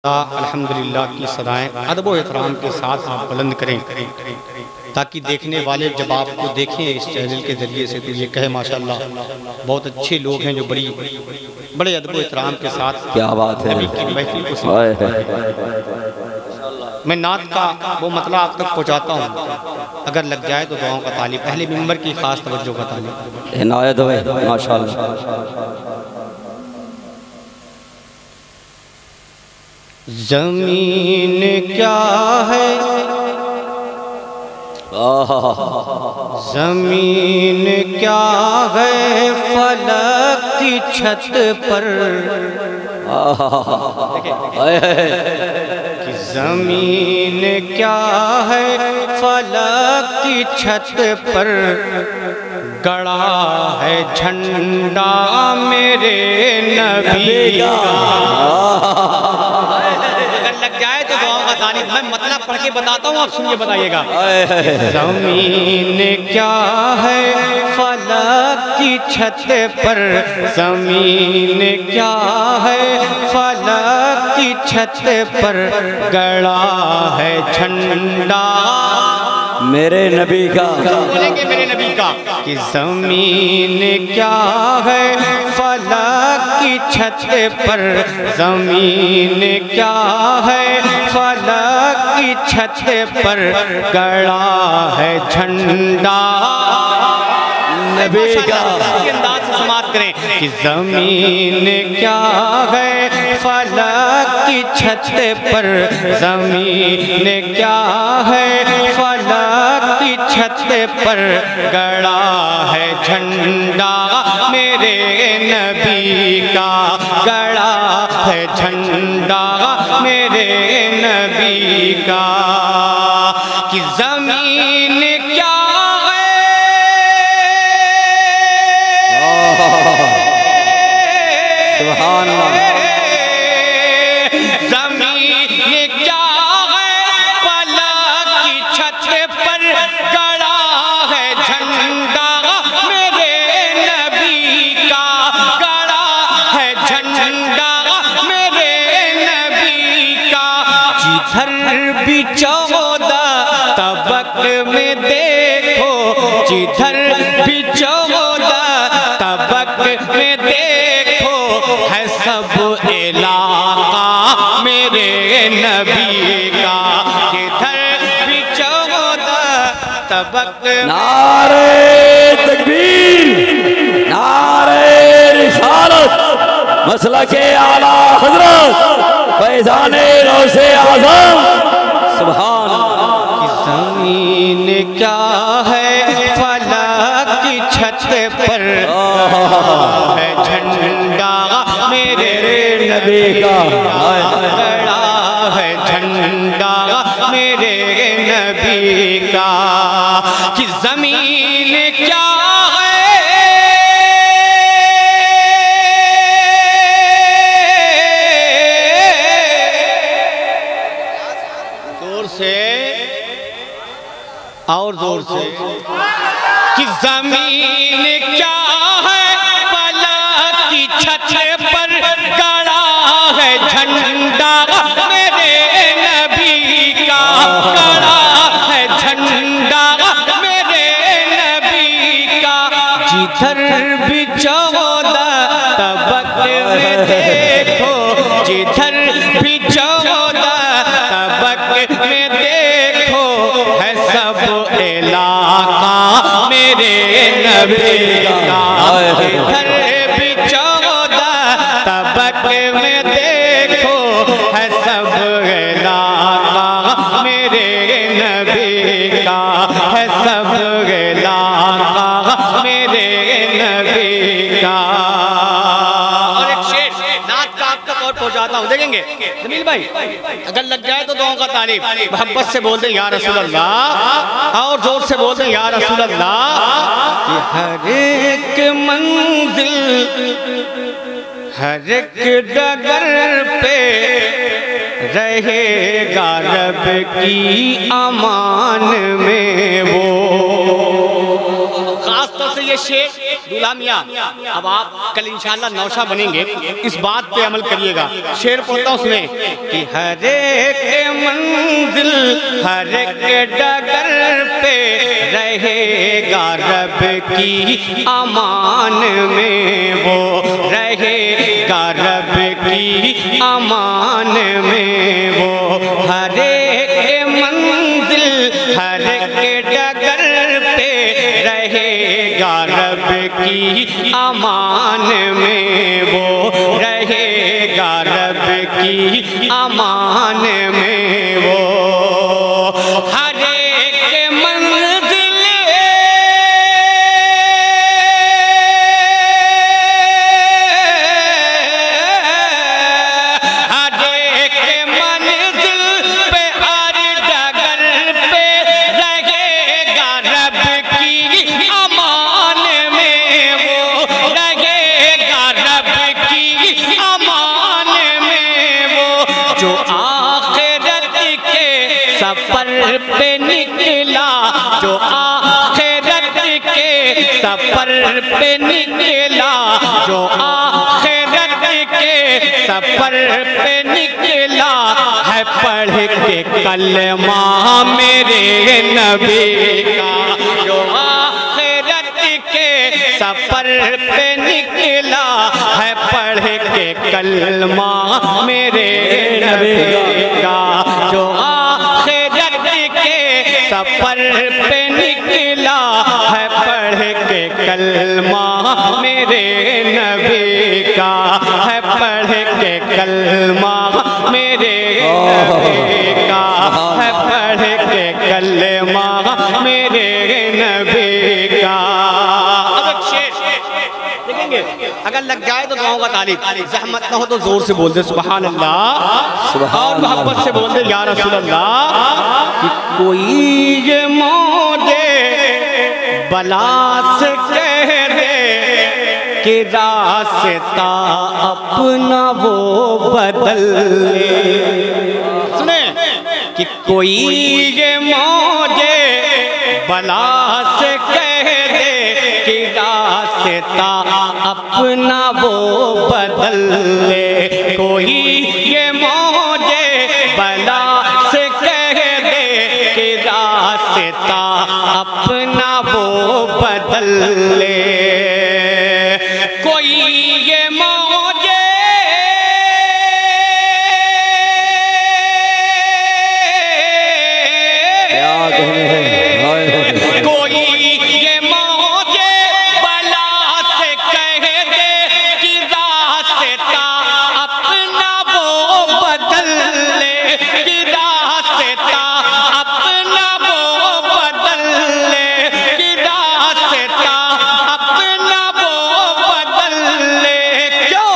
अल्हम्दुलिल्लाह की सदाएं अदब व एहतराम के साथ आप बुलंद करें ताकि देखने वाले जब आपको देखें इस चैनल के ज़रिए से तो ये कहे माशाल्लाह बहुत अच्छे लोग हैं जो बड़े अदब व एहतराम के साथ क्या बात है की महफिल को मैं नात का वो मतलब आप तक पहुँचाता हूँ। अगर लग जाए तो दुआओं का तालिब, अहले मिंबर की खास तवज्जो का तालिब इनायत है माशाल्लाह। ज़मीन क्या है, ज़मीन क्या है, फलक की छत पर कि ज़मीन क्या है, फलक की छत पर गड़ा है झंडा मेरे नबी का। लग जाए तो दुआओं का तारीफ मैं मतलब पढ़ के बताता हूँ, आप सुनिए बताइएगा। ज़मीन क्या है, फलक की छत पर, ज़मीन क्या है, फलक की छत पर गड़ा है झंडा मेरे नबी का। बोलेंगे मेरे नबी का कि ज़मीन क्या है, फलक की छत पर, ज़मीन क्या है, फलक की छत पर गड़ा है झंडा नबी का। अंदाज से समाप्त करें कि ज़मीन क्या है, फलक की छत पर, ज़मीन क्या है, फलक की छत पर गड़ा है झंडा मेरे नबी का, गड़ा है झंडा मेरे नबी का। कि ज़मीन क्या है, सुभान अल्लाह, में देखो जिधर भी 14 तबक में देखो है सब इलाका मेरे नबी का। जिधर भी 14 तबक। नारे तकबीर, नारे रिसालत, मसलके आला हजरत फैज़ाने गौसे आज़म सुभान। ज़मीन क्या है, फलक की छत पर है झंडा मेरे नबी का, गड़ा है झंडा मेरे नबी का। कि ज़मीन क्या और जोर से कि ज़मीन क्या है, फलक की छत पर गड़ा है झंडा मेरे नबी का, गड़ा है झंडा मेरे नबी का। जिधर भी 14 तबक में देखो, जिधर भी 14 तबक में देखो है सब इलाका मेरे नबी का। जिधर भी 14 तबक में देखो है सब इलाका मेरे नबी का, है सब इलाका मेरे नबी का। और एक शेर नात का आप तक और पहुँचाता हूँ, देखेंगे जमील भाई अगर लग जाए तो दुआओं का तारीफ मोहब्बत से बोलते या रसूल अल्लाह, और जोर से बोलते या रसूल अल्लाह। कि हर एक मंजिल, हर एक डगर पे रहेगा रब की अमान में वो। खास तौर से ये शेर दूल्हा मियाँ, अब आप कल इंशाल्लाह नौशा बनेंगे, इस बात पे अमल करिएगा। शेर पढ़ता हूँ उसमें कि हर एक मंजिल हर एक डगर पे रहेगा रब की अमान में, वो रहेगा रब की अमान में, वो हर एक मंजिल हर एक डगर पे रहेगा रब की अमान में, वो रहेगा रब की अमान में, वो हर एक मंजिल हर एक मंजिल पे हर डगर पे रहेगा रब की अमान में, वो रहेगा रब की अमान में, वो जो आखिरत के सफर पे निकला, जो आखिरत के सफर पे निकला, जो आखिरत के सफर पे निकला है, पढ़ के कलमा मेरे नबी का, जो आखिरत के सफर पे निकला है, पढ़ के कलमा मेरे नबी का, जो आखिरत के सफर पे निकला है, पढ़ के कलमा मेरे नबी का, है पढ़ के कलमा मेरे नबी का, है पढ़ के कलमा मेरे नबी का। अब एक शेर देखेंगे, अगर लग जाए तो दुआओं का तारीफ, ज़हमत ना हो तो जोर से बोल दे सुभान अल्लाह, और मोहब्बत से बोल दे या रसूल अल्लाह। कि कोई ये मौजे बला से कह दे कि रास्ता अपना वो बदल ले, सुने कि कोई ये मौजे बला से कह दे कि रास्ता अपना वो बदल ले, कोई ये मौजे बला से कह दे कि रास्ता अपना वो बदल ले, कोई ये मौजे क्या कहने हैं, कोई ये मौजे बला से कह दे कि रास्ता अपना वो बदल ले, कि रास्ता अपना वो बदल ले, कि रास्ता अपना वो बदल ले। क्यों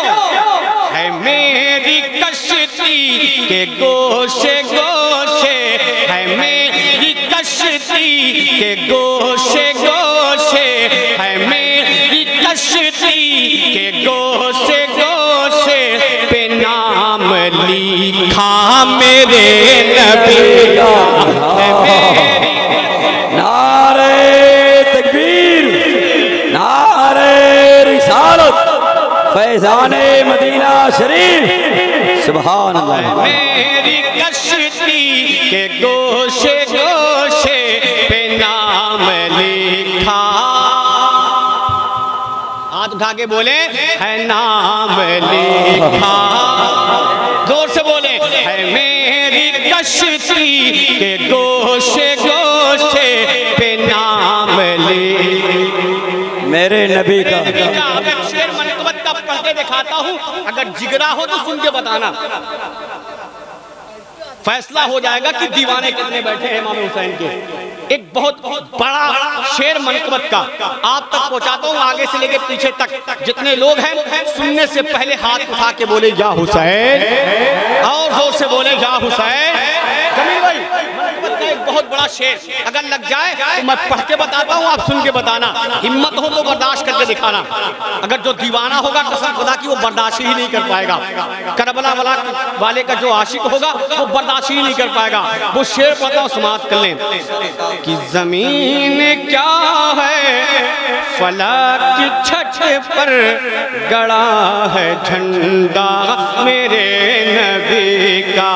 है मेरी कश्ती के गोशे गोशे, है मेरी कश्ती के गोशे गोशे, है मेरी कश्ती के गोशे गोशे पे नाम लिखा मेरे नबी का, है मेरी नारे तकबीर, नारे रिसालत, फैज़ाने मदीना शरीफ, सुभान अल्लाह। मेरी कश्ती के गोशे गोशे पे नाम लिखा, हाथ उठा के बोले है नाम लिखा, जोर से बोले है मेरी कश्ती के गोशे गोशे पे नाम लिखा मेरे नबी का। अब एक शेर मनक़बत का पढ़ के दिखाता हूँ, अगर जिगरा हो तो सुन के बताना, फैसला हो जाएगा कि दीवाने कितने बैठे हैं इमाम हुसैन के। एक बहुत बड़ा शेर मनक़बत का आप तक पहुंचाता हूँ, आगे से लेके पीछे तक जितने लोग हैं सुनने से पहले हाथ उठा के बोले या हुसैन, और जोर से बोले या हुसैन। जमील भाई, मनक़बत का एक बहुत बड़ा शेर, अगर लग जाए तो मैं पढ़ के बताता हूँ, आप सुन के बताना, हिम्मत हो तो बर्दाश्त करके दिखाना। अगर जो दीवाना होगा कसम खुदा की वो बर्दाश्त ही नहीं कर पाएगा, करबला वाले का जो आशिक होगा वो बर्दाश्त ही नहीं कर पाएगा। वो शेर पढ़ता हूँ, समाप्त कर लें कि जमीन क्या है फलक की छत पर गड़ा है झंडा मेरे नबी का,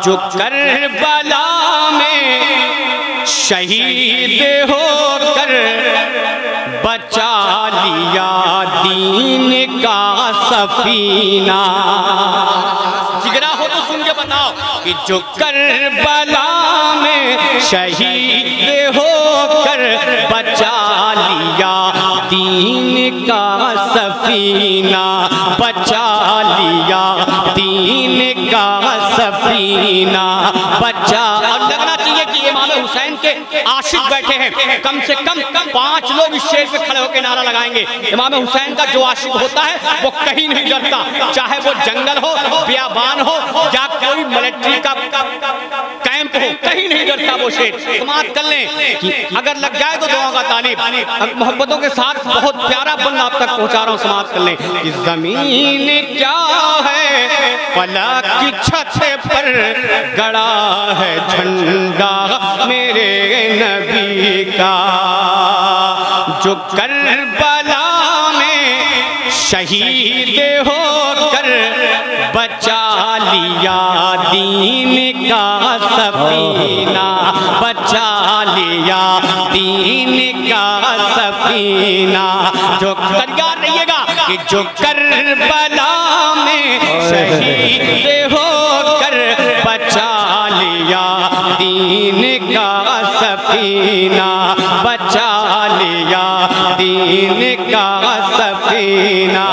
जो करबला में शहीद होकर बचा लिया दीन का सफीना। जिगरा हो तो सुन के बताओ कि जो करबला में शहीद होकर बचा लिया दीन का सफीना, बचा लिया दीन का सफीना, बचा। और लगना चाहिए कि इमाम हुसैन के आशिक बैठे हैं, कम से कम 5 लोग इस शेर पे खड़े होकर नारा लगाएंगे। इमाम हुसैन का जो आशिक होता है वो कहीं नहीं डरता, चाहे वो जंगल हो, बियाबान हो या कोई मिलिट्री का कैंप हो, कहीं नहीं डरता वो शेर। समाप्त कर लें कि अगर लग जाए तो दुआ का तालिब। मोहब्बतों के साथ बहुत प्यारा बंद आप तक पहुंचा रहा हूं, समाप्त कर लें कि जमीन क्या है फलक की छत पर गड़ा है झंडा मेरे नबी का, जो करबला में शहीद होकर बचा लिया दीन का सफीना, बचा लिया दीन का सफीना। जो तैयार रहिएगा कि जो करबला में शहीद होकर बचा लिया दीन का सफीना, बचा लिया दीन का सफीना,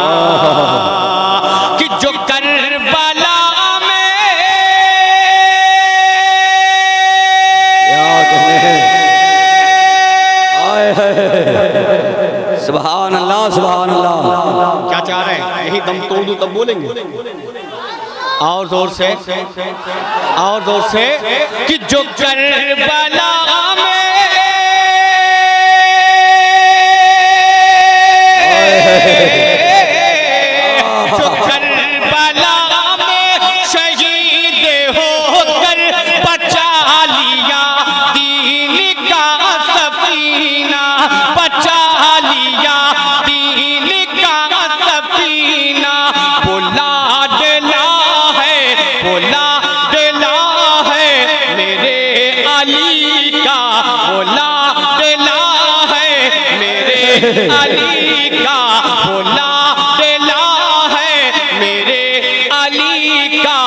कि जो करबला में सुभान अल्लाह, सुभान अल्लाह। क्या चाह रहे हैं? यही दम तोड़ दूं तब बोलेंगे। और जोर से, और जोर से कि जो करबला में जो करबला में शहीद होकर बचा लिया दीन का सफीना, बचा लिया दीन का सफीना। बोला दिला है, बोला दिला है मेरे अली का, बोला दिला है मेरे अली का, बोला दिला है मेरे अली का।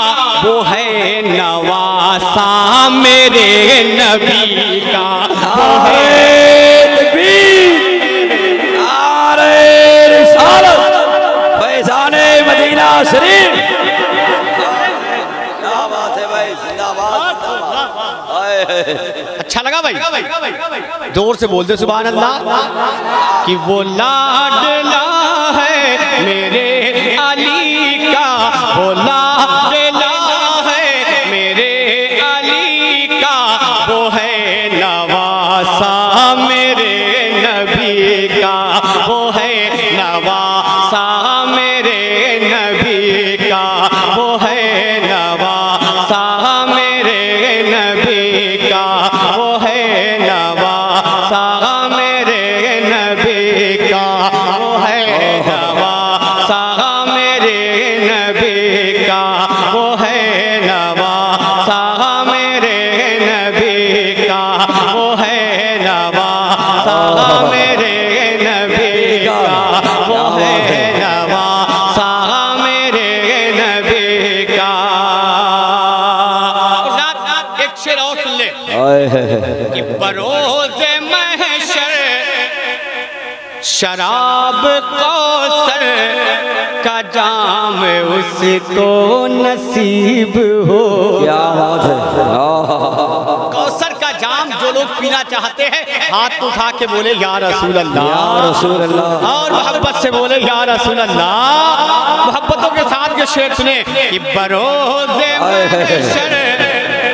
वो है नवासा मेरे नबी का, वो है फैज़ाने मदीना शरीफ। क्या बात है भाई, जिंदाबाद। अच्छा लगा भाई? जोर से बोल दे सुभान अल्लाह। कि वो लाडला है मेरे अली का, वो लाडला है मेरे अली का, वो है नवासा मेरे नबी का, वो है नवासा मेरे नबी का, वो है नवासा मेरे नबी का, वो है नवासा मेरे नबी का, वो है नवासा मेरे नबी का, वो है नवासा मेरे नबी का, वो है नवासा मेरे नबी का, वो है नवासा मेरे नबी का। एक शेर और सुन ले कि बरोज़े महशर शराब कौसर का जाम उसको नसीब हो। क्या बात है। कौसर का जाम जो लोग पीना चाहते हैं हाथ उठा के बोले या रसूल अल्लाह, या रसूल अल्लाह। और मोहब्बत से बोले या रसूल अल्लाह। मोहब्बतों के साथ ये शेर सुने कि बरोज़े महशर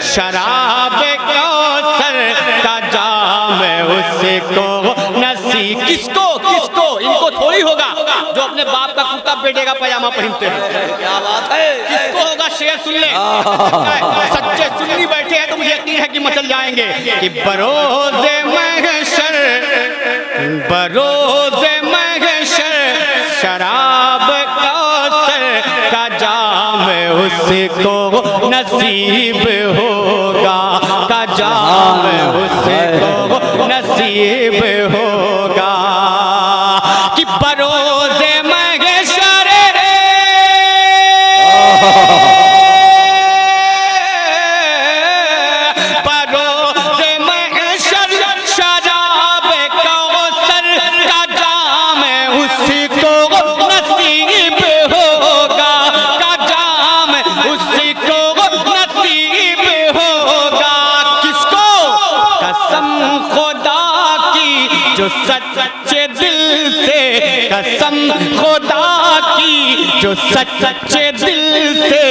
शराब कौसर का जाम उसको नसीब। किसको किसको? इनको थोड़ी होगा जो अपने बाप का कुर्ता बेटे का पैजामा पहनते हैं। क्या बात है। किसको होगा? शेर सुन ले। सच्चे सुन्नी बैठे हैं तो मुझे यकीन है कि मचल जाएंगे कि बरोज़े महशर बरोज़े महशर शराब कौसर का जाम उसको नसीब होगा, का जाम उसको नसीब होगा। कि बरोज़े महशर बरोज़े महशर शराब कौसर का जाम उसको नसीब होगा, का जाम उसको नसीब होगा। किसको? कसम खुदा की जो सच्चे दिल से, कसम खुदा की जो सच्चे दिल से,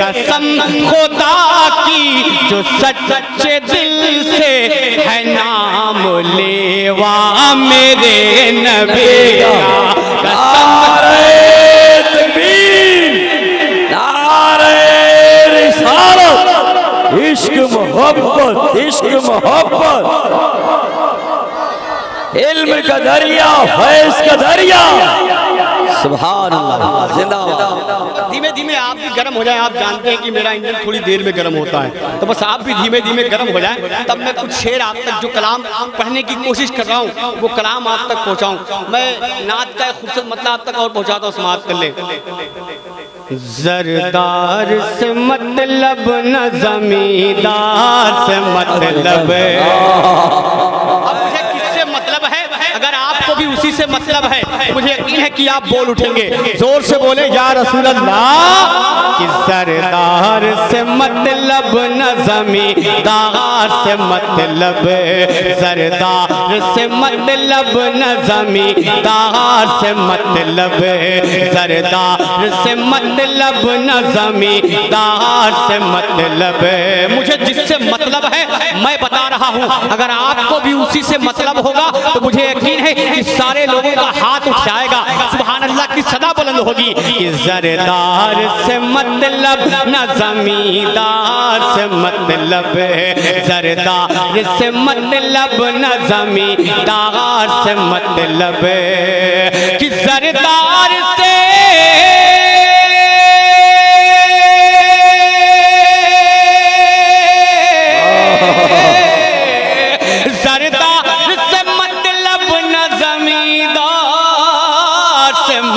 कसम खुदा की जो सच्चे दिल से है नाम लेवा मेरे नबी का। नारे तकबीर, नारे रिसालत, इश्क मोहब्बत, इश्क मोहब्बत, इल्म का दरिया, फैज़ का दरिया। सुभान अल्लाह, जिंदाबाद। धीमे धीमे आप भी गर्म हो जाए। आप जानते हैं कि मेरा इंजन थोड़ी देर में गर्म होता है, तो बस आप भी धीमे धीमे गर्म हो जाए, तब मैं कुछ शेर आप तक जो कलाम पढ़ने की कोशिश कर रहा हूँ वो कलाम आप तक पहुँचाऊँ। मैं नात का खूबसूरत मतलब आप तक और पहुँचाता हूँ, समाप्त कर ले। जरदार से मतलब न जमींदार से मतलब, अब मुझे किससे मतलब है? अगर आपको भी उसी से मतलब है तो मुझे यकीन है कि आप बोल उठेंगे। जोर से बोले या रसूल अल्लाह। कि सरदार से मतलब न जमींदार से मतलब, सरदार से मतलब न जमींदार से मतलब, सरदार से मतलब न जमींदार से मतलब। मुझे जिससे मतलब है मैं बता रहा हूँ, अगर आपको भी उसी से मतलब होगा तो मुझे यकीन है कि सारे लोगों का हाथ उठ जाएगा, सुभान अल्लाह की सदा बुलंद होगी। कि सरदार से मतलब न जमींदार से मतलब, सरदार से मतलब न जमींदार से मतलब। कि सरदार से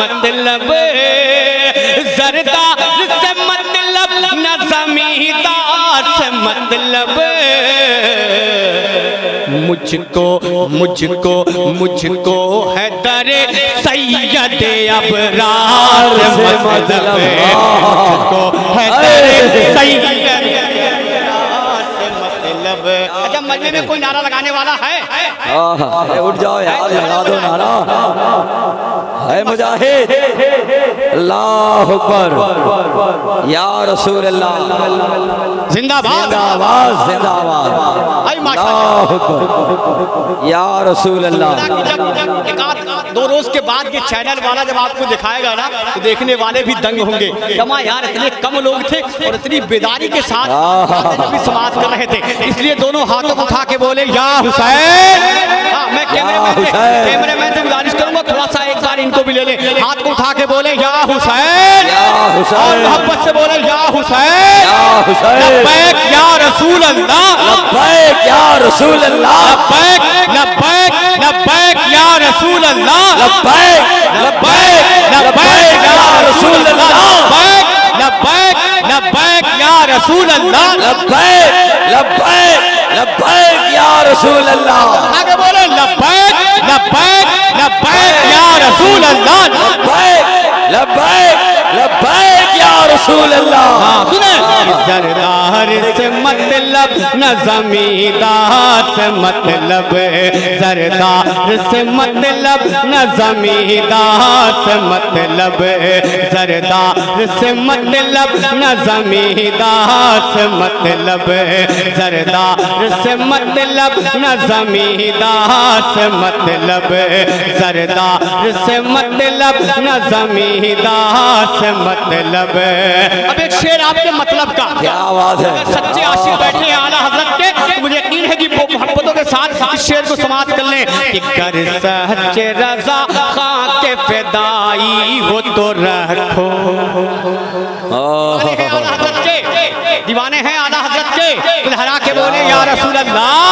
मतलब, सरदार से मतलब न जमींदार से मतलब। मुझको मुझको मुझको है दरे सैयद अबरार से मतलब, मुझको है दरे सैयद अबरार से मतलब। अच्छा, मजमे में कोई नारा लगाने वाला है? उठ जाओ यार, लगा दो नारा। है मुजाहिद, अल्लाह अकबर, या रसूल अल्लाह, जिंदाबाद जिंदाबाद जिंदाबाद, अल्लाह अकबर, या रसूल अल्लाह। जब एक आध दो रोज के बाद ये चैनल वाला जब आपको दिखाएगा ना तो देखने वाले भी दंग होंगे। जमा यार इतने कम लोग थे और इतनी बेदारी के साथ भी समाप्त कर रहे थे, इसलिए दोनों हाथों को उठा के बोले या हुसैन। हाँ, मैं कैमरामैन से गुजारिश करूंगा थोड़ा सा एक बार इनको भी ले ले, हाथ को उठा के बोले या हुसैन, और मोहब्बत से बोले या हुसैन, लब्बैक या रसूल अल्लाह, लब्बैक या रसूल अल्लाह, लब्बैक लब्बैक लब्बैक या रसूल अल्लाह, लब्बैक लब्बैक लब्बैक या रसूल अल्लाह, लब्बैक लब्बैक लब्बैक या रसूल अल्लाह, लब्बैक लब्बैक लब्बैक या रसूल अल्लाह। आगे बोले लब्बैक लब्बैक लब्बैक या रसूल अल्लाह, लब्बैक लब्बैक लब्बैक या रसूल अल्लाह। सुने, सरदार से मतलब न जमींदार से मतलब, सरदार से मतलब न जमींदार से मतलब, सरदार से मतलब न जमींदार से मतलब, सरदार से मतलब न जमींदार से मतलब, सरदार से मतलब न जमींदार से मतलब। अब एक शेर आपके मतलब का, क्या बात है, सच्चे आशिक बैठे हैं आला हजरत के, मुझे यकीन है कि वो मोहब्बतों के साथ इस शेर को समाप्त कर लें कि गर सच्चे रजा खां के फिदाई हो तो रखो। दीवाने हैं आला हजरत के, लहरा के बोले या रसूल अल्लाह,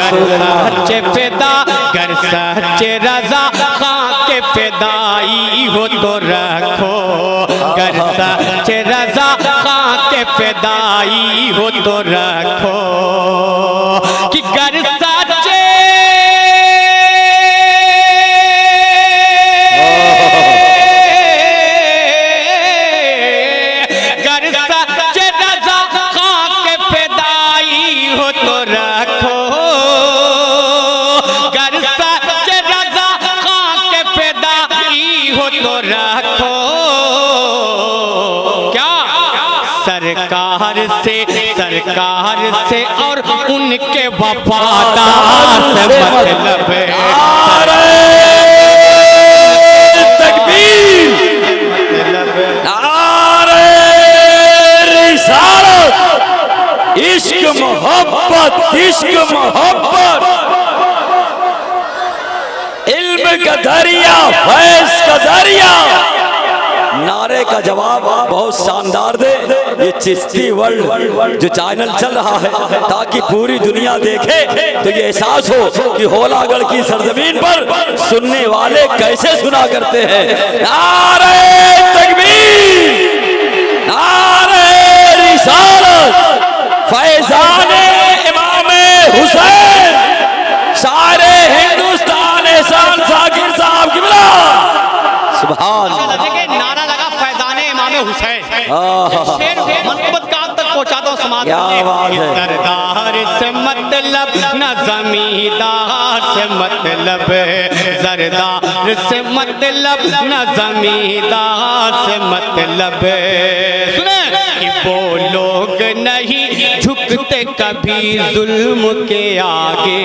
सच्चे फिदा गर सच्चे रजा खां के फिदाई हो तो रखो। गर सच्चे रजा खां के फिदाई हो तो रखो कि गर सच्चे सरकार से और उनके वफादार से मतलब है। तकबीर, नारे रिसालत, इश्क मोहब्बत, इश्क मोहब्बत, इल्म का दरिया, फैज़ का दरिया। नारे का जवाब बहुत शानदार दे ये चिश्ती वर्ल्ड जो चैनल चल रहा है, ताकि पूरी दुनिया देखे तो ये एहसास हो कि होलागढ़ की सरजमीन पर सुनने वाले कैसे सुना करते हैं। नारे तकबीर, नारे रिसालत, फैज़ाने इमाम हुसैन, सारे हिंदुस्तान एहसान साकिर साहब की बिला सुभान। नारा लगा फैज़ाने इमाम हुसैन, शेर मनक़बत का तक पहुंचाता हूं समाज में। सरदार से मतलब न जमींदार से मतलब, सरदार से मतलब न जमींदार से मतलब। सुने कि वो लोग नहीं झुकते कभी जुल्म के आगे।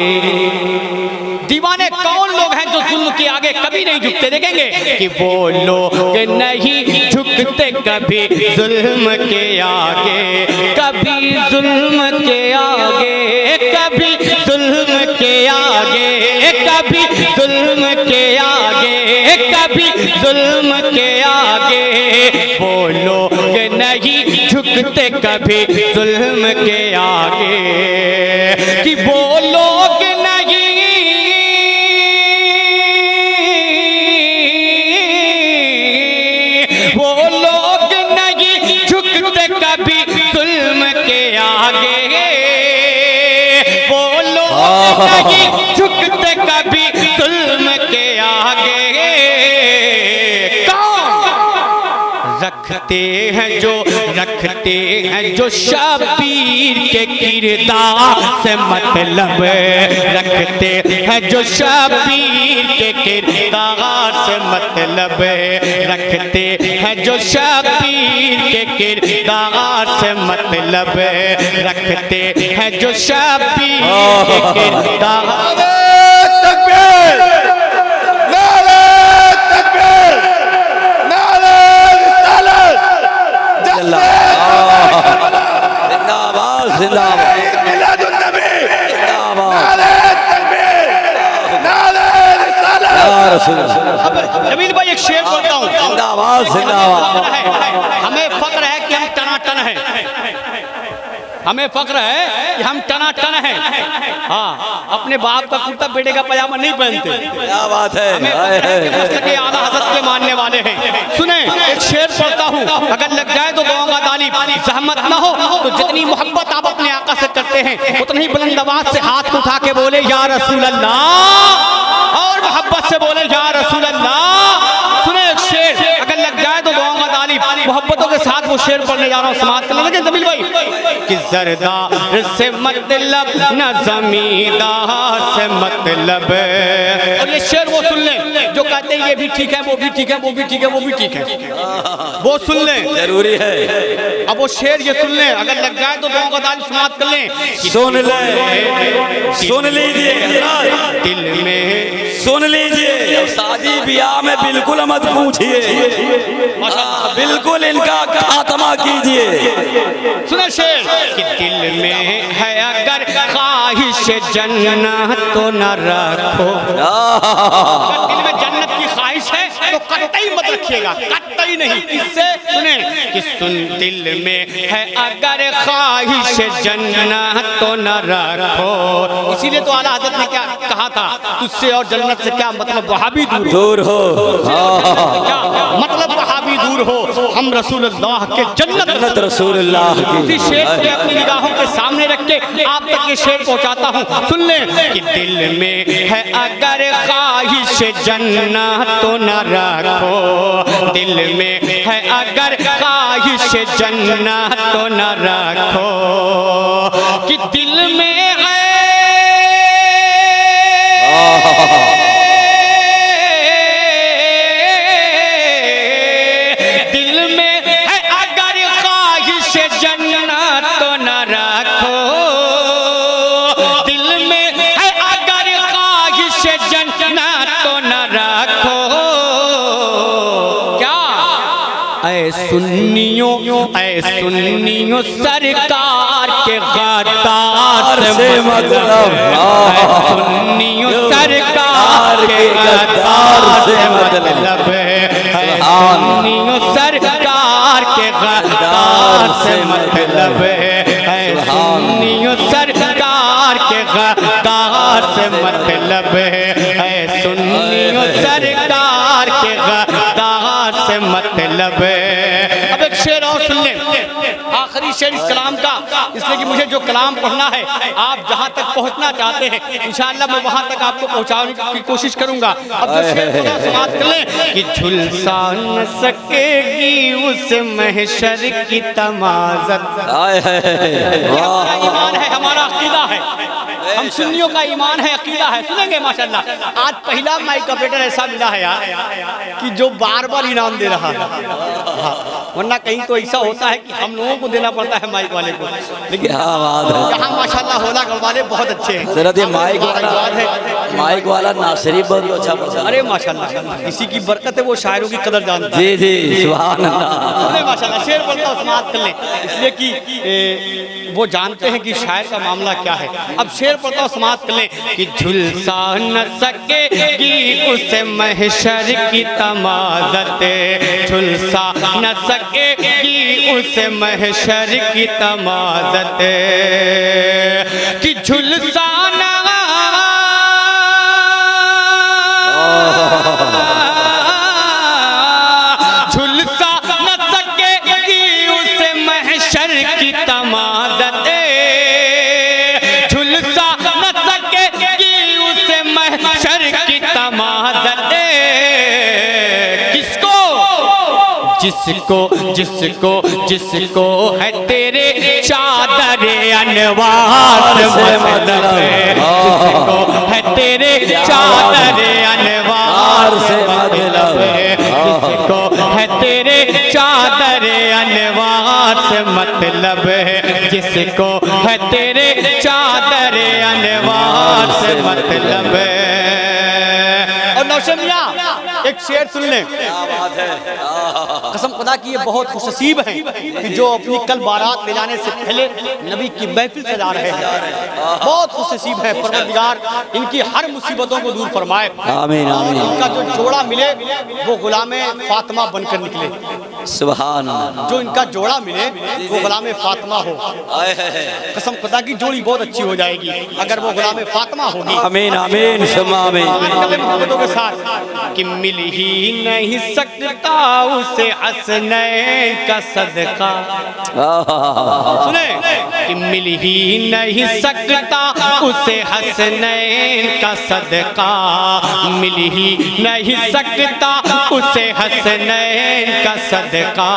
दीवाने कौन लोग हैं जो जुल्म के आगे कभी नहीं झुकते? देखेंगे कि वो लोग नहीं झुकते कभी जुल्म के आगे, कभी जुल्म के आगे, कभी जुल्म के आगे, कभी जुल्म के आगे, कभी जुल्म के आगे। वो लोग नहीं झुकते कभी जुल्म के आगे कि वो लोग नहीं कभी जुल्म के आगे, वो लोग नहीं झुकते कभी जुल्म के आगे। कौन रखते हैं जो शबीर के किरदार से मतलब, रखते हैं जो शबीर के किरदार से मतलब, रखते हैं जो शबीर के किरदार से मतलब, रखते हैं जो शबीर के किरदार। तकबीर, नारे तकबीर, नारे रिसालत, जिंदाबाद जिंदाबाद, मिलादुन्नबी, जिंदाबाद, नारे तकबीर, नारे रिसालत। या रसूल अल्लाह। जमील भाई एक शेर बोलता हूँ, जिंदाबाद जिंदाबाद। हमें फक्र है कि हम टनाटन हैं, हमें फक्र है कि हम टनाटन हैं। हाँ, अपने बाप का कुर्ता बेटे का पजामा नहीं पहनते। क्या बात है, के आला हज़रत के मानने वाले हैं। सुने एक शेर पढ़ता हूँ, अगर लग जाए तो दूंगा तालीब, जहमत न हो तो जितनी मोहब्बत आप अपने आका से करते हैं उतनी ही बुलंद आवाज से हाथ उठा के बोले या रसूल अल्लाह, और मोहब्बत से बोले या रसूल अल्लाह। सुने एक शेर, अगर लग जाए तो दूंगा तालीब, मोहब्बतों के साथ वो शेर पढ़ने जा रहा हूँ, समाप्त करने लगे जमील भाई कि सरदार से मतलब न जमींदार से मतलब। और ये शेर वो सुन लें जो कहते हैं ये भी ठीक है, वो भी ठीक है, वो भी ठीक है, वो भी ठीक है, वो सुन लें, जरूरी है। अब वो शेर ये सुन लें, अगर लग जाए तो दोनों का तालीब समाप्त कर लें। सुन ले, सुन लीजिए, दिल में सुन लीजिए, शादी ब्याह में बिल्कुल मत पूछिए, बिल्कुल इनका खात्मा कीजिए। सुने शेर कि दिल में है अगर ख्वाहिश जन्नत तो न रखो। दिल में जन्नत की ख्वाहिश है तो कतई मत रखिएगा, कतई नहीं। किससे? सुने कि सुन दिल में है अगर ख्वाहिश जन्नत तो न रखो। इसीलिए तो आला हज़रत ने क्या कहा था, तुझसे और जन्नत से क्या मतलब, वहाबी दूर हो। क्या मतलब वहाबी दूर हो, हम रसूलुल्लाह के जन्नत रसूलुल्लाह की शेर को अपनी निगाहों के सामने रख के आप तक ये शेर पहुंचाता हूँ। सुन ले कि दिल में है अगर ख्वाहिश जन्नत तो न रखो, दिल में है अगर ख्वाहिश जन्नत तो न रखो, कि दिल में है सुन्नियों सरकार के गद्दार से मतलब, सुन्नियों सरकार के गद्दार से मतलब, सुन्नियों सरकार के गद्दार से मतलब, सुन्नियों सरकार के गद्दार से मतलब, सुन्नियों सरकार के गद्दार से मतलब। अब एक शेर और सुन लें, आखिरी शेर इस कलाम का, इसलिए कि मुझे जो कलाम पढ़ना है, आप जहाँ तक पहुँचना चाहते हैं इंशाअल्लाह मैं वहाँ तक आपको पहुँचाने की कोशिश करूँगा। अब जो शेर समाप्त कर लें कि झुलसा न सकेगी उस महशर की तमाज़त। हमारा ईमान है, हमारा अकीदा है, हम सुन्नियों का ईमान है, अकीदा है। सुनेंगे माशाअल्लाह। आज पहला माइक ऑपरेटर ऐसा मिला है यार कि जो बार बार इनाम दे रहा है, वरना कहीं तो ऐसा होता है कि हम लोगों को देना पड़ता है माइक वाले को। लेकिन यहाँ माशाअल्लाह होला वाले बहुत अच्छे हैं। माइक वाला नासिरी बहुत अच्छा। अरे माशाअल्लाह, इसी की बरकत है, वो शायरों की कदर जानता है। जी सुभान अल्लाह। माशाअल्लाह शेर बोलता हूँ, समाप्त कर लें, इसलिए कि वो जानते हैं कि शायर का मामला क्या है। अब शेर पढ़ता हूँ, समाप्त कर लें कि झुलसा न सकेगी उस महशर की तमाज़त, झुलसा न सकेगी उस महशर की तमाज़त, कि झुलसा न झुलसा न सकेगी उस महशर की तमाज़त, झुलसा न सकेगी उस महशर की तमाज़त। किसको? जिसको जिसको जिसको है तेरे चादर अनवार से मतलब, जिसको है तेरे चादर अनवार से मतलब, जिसको है तेरे चादर अनवार से मतलब, जिसको है तेरे चादर अनवार से मतलब। और नौशद मियां एक शेर सुन लें, कसम खुदा की ये बहुत खुशनसीब हैं कि जो अपनी कल बारात ले जाने से पहले नबी की महफिल सजा रहे हैं। बहुत खुशनसीब है, परवरदिगार इनकी हर मुसीबतों को दूर फरमाए। आमीन आमीन। इनका जो जोड़ा मिले वो गुलामे फातिमा बनकर निकले। सुभान अल्लाह। जो इनका जोड़ा मिले वो गुलामे फातिमा हो। कसम खुदा की जोड़ी बहुत अच्छी हो जाएगी अगर वो गुलामे फातिमा होगी। आमीन आमीन मोहब्बतों के साथ कि मिल ही नहीं सकता उसे हसनैन का सदका। सुने कि मिल ही नहीं सकता उसे हसनैन का सदका, मिल ही नहीं सकता उसे हसनैन का सदका।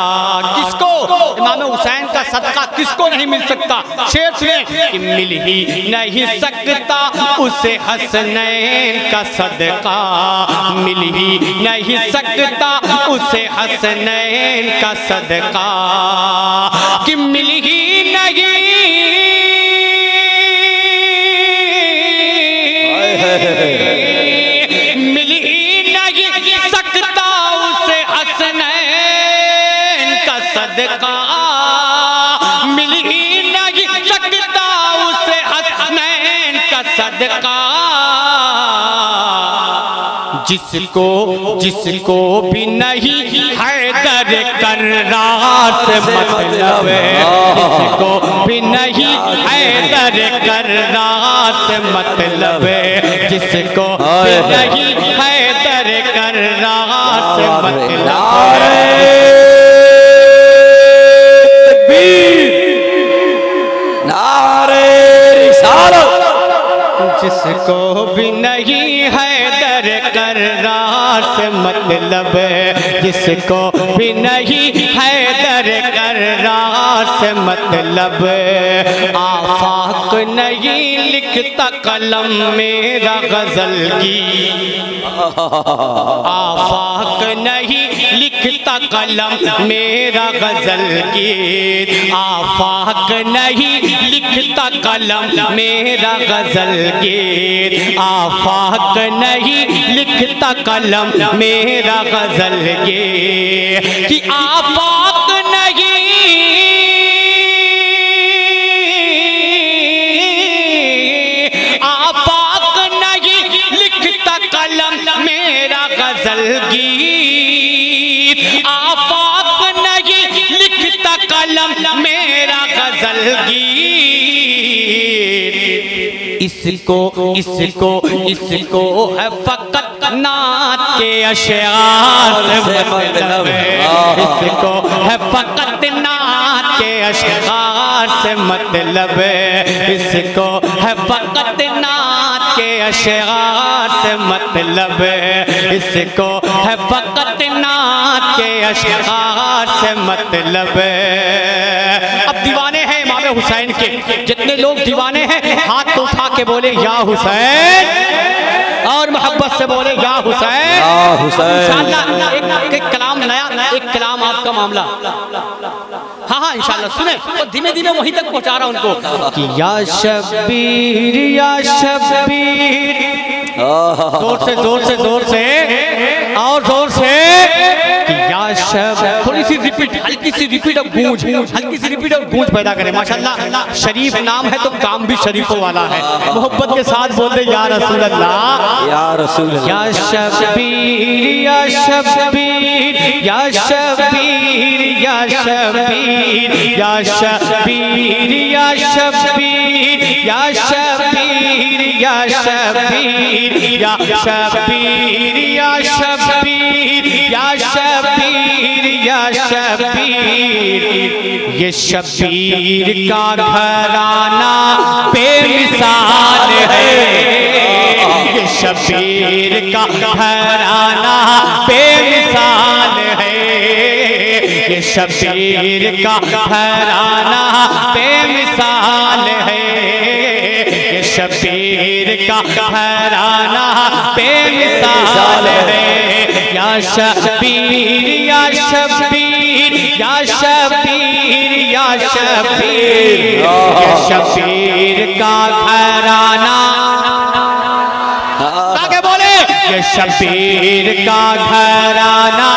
किसको? इमाम हुसैन का सदका किसको नहीं मिल सकता? शेर सुने कि मिल ही नहीं सकता उसे हसनैन का सदका, मिल ही नहीं सकता उसे हसनैन का सदका, कि मिल ही नहीं मिल ही नहीं सकता उसे हसनैन का सदका, मिल ही नहीं सकता उसे हसनैन सदका, जिसको जिसको भी नहीं हैदर कर्रार से मतलब है, जिसको भी नहीं हैदर कर्रार से मतलब है, जिसको भी नहीं हैदर कर्रार से मतलब है। जिसको भी नहीं हैदर कर्रार से मतलब है, जिसको भी नहीं हैदर कर्रार से मतलब है। आफाक नहीं लिखता कलम मेरा गजल की, आफाक नहीं लिखता कलम मेरा गजल की, आफाक नहीं लिखता कलम मेरा गजल की, आफाक नहीं लिखता कलम मेरा गजल की, कि आफाक नहीं लिखता कलम मेरा गजल गीत, आफाक नहीं लिखता कलम मेरा गजल गीत। इसको इसको इसको है फकत नात के अशआर से मतलब है, इसको है फकत नात के अशआर से मतलब है, इसको है फकत नात के अशआर से मतलब है, इसको है फकत नात के अशआर से मतलब है। अब दीवाने हैं इमाम हुसैन के, जितने लोग दीवाने हैं हाथ तो उठा के बोले या हुसैन, और मोहब्बत से बोले या हुसैन, या हुसैन। इंशाअल्लाह एक कलाम नया एक कलाम आपका मामला, हाँ हाँ इंशाअल्लाह सुने, तो धीमे धीमे वहीं तक पहुंचा रहा उनको कि या शब्बीर या शब्बीर, जोर से जोर से जोर से और जोर से, कि या शब, थोड़ी सी रिपीट, हल्की सी रिपीट और गूंज, हल्की सी रिपीट और गूंज पैदा करें। माशाअल्लाह शरीफ नाम है तो काम भी शरीफों वाला है। मोहब्बत के साथ बोल दे या रसूल अल्लाह, या रसूल अल्लाह, या शब्बीर या शब्बीर या शब्बीर या शब्बीर या शब्बीर या शब्बीर या शब्बीर या शब्बीर या शब्बीर या शब्बीर या शब्बीर या शब्बीर, ये शब्बीर का घराना बेमिसाल है, ये शब्बीर का घराना बेमिसाल है, ये शब्बीर का घराना बेमिसाल है, ये शब्बीर का घराना बेमिसाल है। या शब्बीर या शब्बीर या शब्बीर या शब्बीर, ये शब्बीर का घराना, आगे बोले, ये शब्बीर का घराना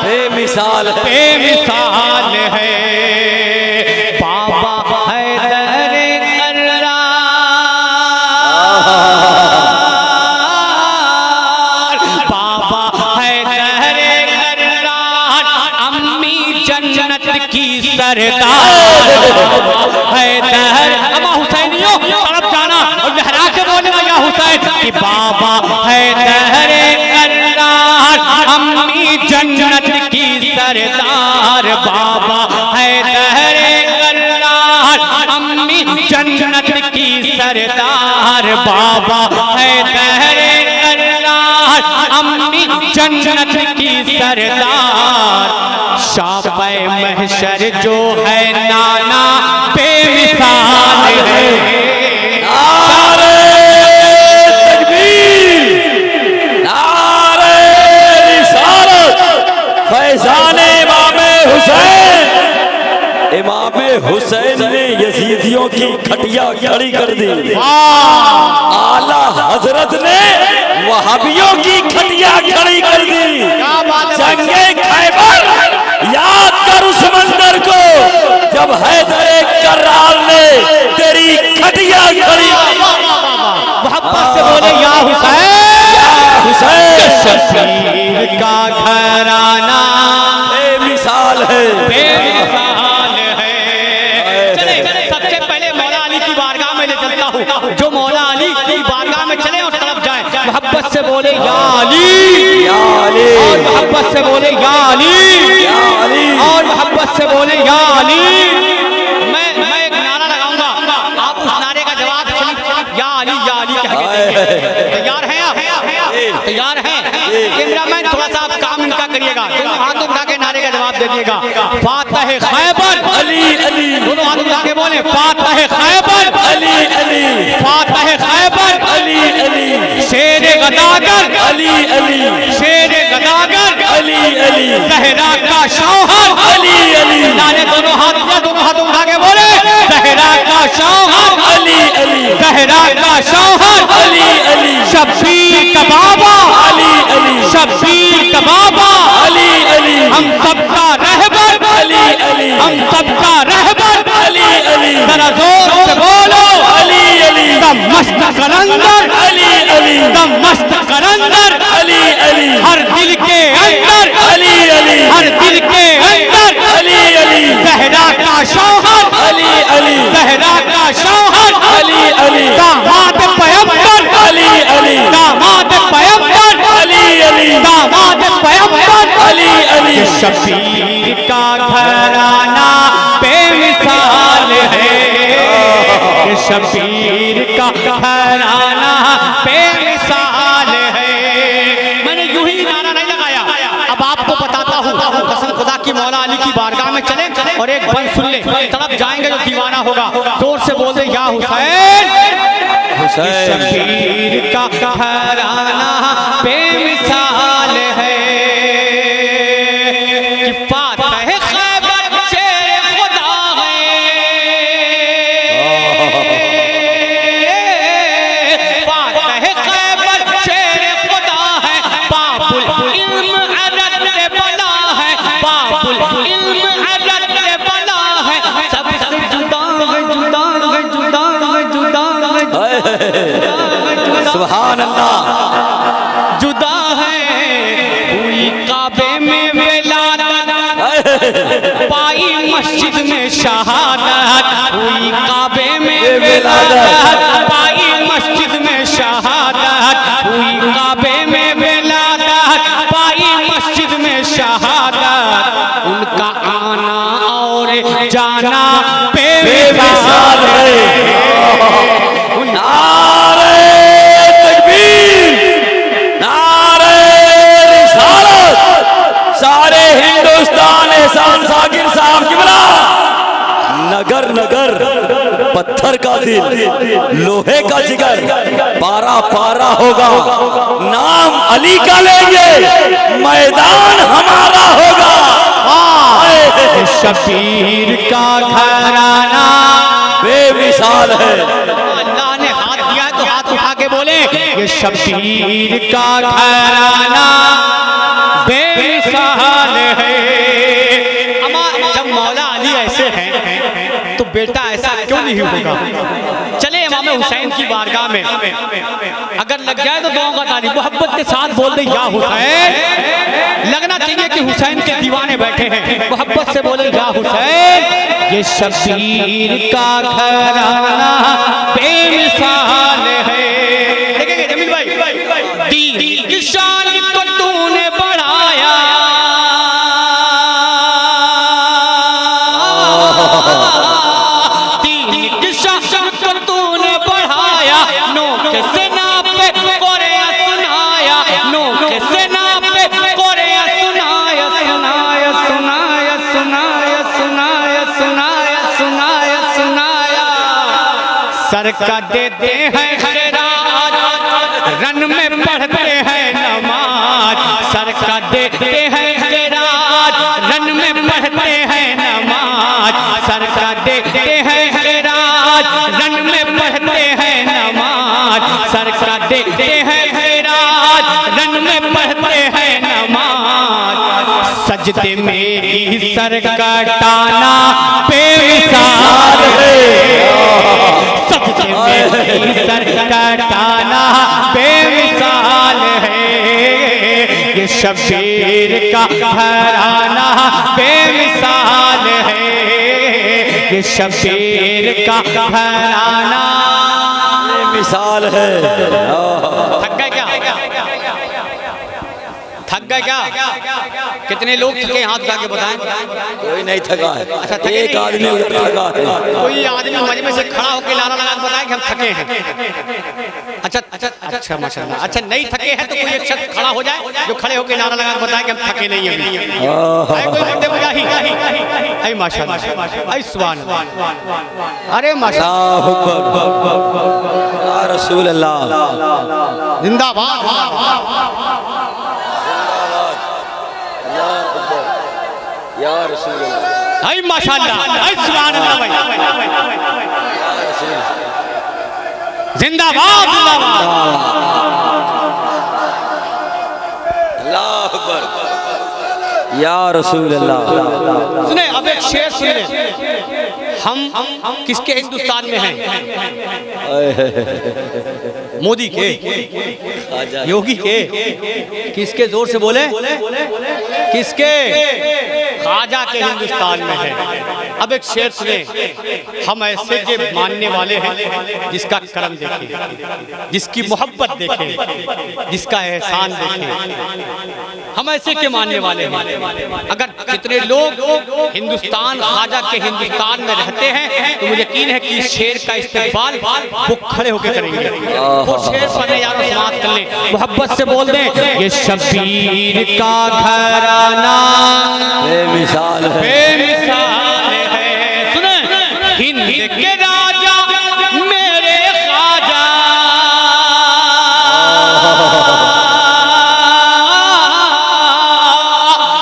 बेमिसाल बेमिसाल है। बाबा हैदर कर्रार, बाबा हैदर कर्रार, अम्मी जन्नत की सरदार, हैदर अम्मा हुसैनियों तरफ जाना और लहरा के बोले या हुसैन, कि बाबा हैदर कर्रार, अम्मी जन्नत की सरदार, बाबा हैदर कर्रार, अम्मी जन्नत की सरदार, बाबा हैदर कर्रार, अम्मी जन्नत की सरदार। शाफ़े महशर जो है नाना बेमिसाल है, नारे तकबीर, नारे रिसालत, फैज़ान इमाम हुसैन। इमाम हुसैन ने यजीदियों की खटिया खड़ी कर दी, आला हजरत ने वहाबियों की खटिया खड़ी कर दी। जंगे खैबर याद कर उस मंजर को, जब हैदर कर्रार ने तेरी खटिया खड़ी। शबीर का घराना बेमिसाल है, बेमिसाल है। चले सबसे पहले मौला अली की बारगाह में ले चलता हूँ। जो मौला अली की बारगाह में चले और तरफ जाए, मोहब्बत से बोले या अली, या अली, और मोहब्बत से बोले या अली, या अली, और मोहब्बत से बोले या अली। मैं एक नारा लगाऊंगा, आप उस नारे का जवाब या अली कह के तैयार हैं आप? तैयार हैं? कैमरामैन थोड़ा सा आप काम इनका करिएगा, दोनों हाथ उठा के नारे का जवाब दे दिएगा। फातह खैबर अली अली, दोनों हाथ उठा के बोले फातह खैबर अली अली, फातह खैबर अली अली, शेर गदागर अली अली, शेर गदागर अली अली, ज़हरा का शौहर अली अली, नारे दोनों हाथ उठा के बोले ज़हरा का शौहर अली अली, ज़हरा का शौहर अली अली, शब्बीर का बाबा अली अली, शब्बीर का बाबा अली अली, हम सबका रहबर अली अली, हम सबका रहबर अली अली, जरा जोर से बोलो अली अली, दम मस्त करंदर अली अली, दम मस्त करंदर अली अली, हर दिल के अंदर अली अली, हर दिल के अंदर अली अली, ज़हरा का शौहर अली अली, ज़हरा का शौहर अली अली, दामाद पैगंबर अली अली, दामाद पैगंबर अली अली, दामाद पैगंबर अली अली, शबीर का घराना बेमिसाल है, शबीर का घराना बेमिसाल है। मैंने यूं ही नारा नहीं लगाया, अब आपको बताता हूँ। कसम खुदा की मौला अली की बारगाह में चले और एक बंद सुन ले, तरफ जाएंगे जो दीवाना होगा जोर से बोल दे या हुसैन। शबीर का घराना बेमिसाल है कि फातह खैबर शेर खुदा है, फातह खैबर शेर खुदा है, बाबुल इल्म अरद बला है, बाबुल इल्म अरद बला है, सबसे जुदा है जुदा है जुदा है जुदा है सुभान अल्लाह, जुदा है। हुई काबे में विलादत, पाई मस्जिद में शहादत, हुई काबे में विलादत, पाई मस्जिद में शहादत, हुई काबे में विलादत, पाई मस्जिद में शहादत। उनका आना और जाना बेमिसाल है। नारे तकबीर, नारे रिसालत, सारे हिंदुस्तान एहसान साकिर साहब की बला। नगर नगर पत्थर का दिल, लोहे का जिगर, पारा पारा होगा, नाम अली का लेंगे, मैदान हमारा होगा। शबीर का घराना बेमिसाल है। अल्लाह ने हाथ दिया है तो हाथ उठा के बोले ये शबीर का घराना बेमिसाल है। जब मौला अली ऐसे हैं तो बेटा ऐसा क्यों नहीं होगा। चले इमाम हुसैन की बारगाह में, अगर लग जाए तो दुआओं का ताली मोहब्बत के साथ बोल दे या हुसैन। लगना चाहिए कि हुसैन के दीवाने बैठे हैं, मोहब्बत से बोले या हुसैन। ये शबीर का घराना बेमिसाल है। देखेंगे जमील भाई, दीन की शान को तूने बढ़ाया, दीन की शान को तूने बढ़ाया, नोक से नापे कोरिया सुनाया, नोक से नापे कोरिया सुनाया, सुनाया सुनाया सुनाया सुनाया सुनाया सुनाया सुनाया। सर का देते हैं खैरात, रन में पढ़ते हैं नमाज, सर का देते हैं खैरात, रन में पढ़ते हैं नमाज, सर का देते हैं खैरात, रन में पढ़ते हैं नमाज, सर का देते हैं खैरात, रन में पढ़ते हैं नमाज। सजदे में ही सर कटाना बेमिसाल है, सजदे में ही सर कटाना बेमिसाल है। शब्बीर का घराना बेमिसाल है, ये शब्बीर का घराना बेमिसाल है। थक गए क्या? थक गए क्या? कितने लोग थके हाथ उठा के बताएं? कोई नहीं थका है। अच्छा, एक आदमी उधर थका है। कोई आदमी मजमे से खड़ा होकर नारा लगा के बताए कि हम थके हैं। अच्छा अच्छा अच्छा माशाल्लाह। अच्छा नहीं थके हैं तो कोई एक शख्स खड़ा हो जाए जो खड़े होकर नारा लगा के बताए कि हम थके नहीं हैं। आए कोई बंदे मुजाहिद, आई माशाल्लाह, आई सुभान अल्लाह, अरे माशाल्लाह, या रसूल अल्लाह, जिंदाबाद, या रसूल अल्लाह, आई माशाल्लाह, आई सुभान अल्लाह भाई, जिंदाबाद जिंदाबाद, अल्लाह अकबर, या रसूल अल्लाह। सुने अब एक शेर सुने, हम किसके हिंदुस्तान में हैं? मोदी के, योगी के, किसके जोर से बोले? किसके? ख्वाजा के हिंदुस्तान में है। अब एक शेर सुने, हम ऐसे के मानने वाले हैं जिसका करम देखें, जिसकी मोहब्बत देखें, जिसका एहसान देखें, हम ऐसे के मानने वाले हैं। अगर कितने लोग हिंदुस्तान, ख्वाजा के हिंदुस्तान में रहते हैं तो मुझे यकीन है कि शेर का इस्तेमाल वो खड़े होकर करेंगे। वो शेर पढ़ने यार समाप्त कर लें, मोहब्बत से बोल दें, ये शब्बीर का घराना बेमिसाल है, बेमिसाल है। सुने, हिंद के राजा मेरे ख्वाजा,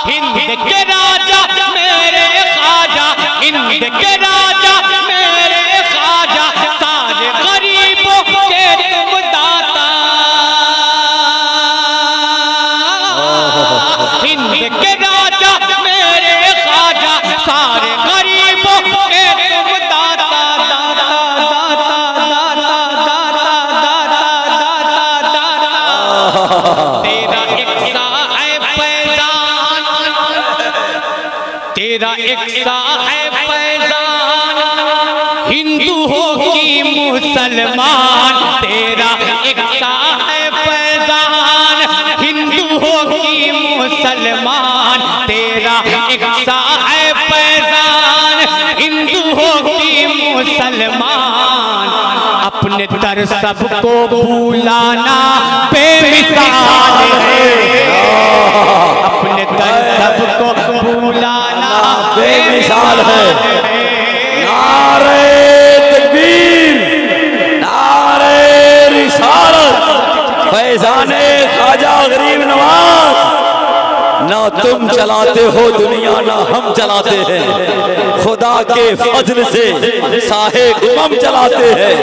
हिंद के राजा मेरे ख्वाजा, हिंद के राजा मेरे ख्वाजा, सारे गरीबों के तुम दाता, हिंद के राजा मेरे ख्वाजा, सारे गरीबों के तुम दाता, दाता दाता दाता दाता, तेरा एक सा है फैजान, तेरा एक सा है फैजान, हिंदू हो कि मुसलमान, तेरा एक सा है फैजान, हिंदू हो कि मुसलमान, तेरा एक सा है फैजान, हिंदू हो कि मुसलमान, अपने दर सबको भूलाना बेमिसाल है, अपने दर सबको भूलाना बेमिसाल है। नारे तकबीर, नारे रिसालत, फैजाने ख्वाजा गरीब नवाज। ना तुम चलाते हो दुनिया, ना हम चलाते हैं, खुदा के फजल से साहे उमम चलाते हैं।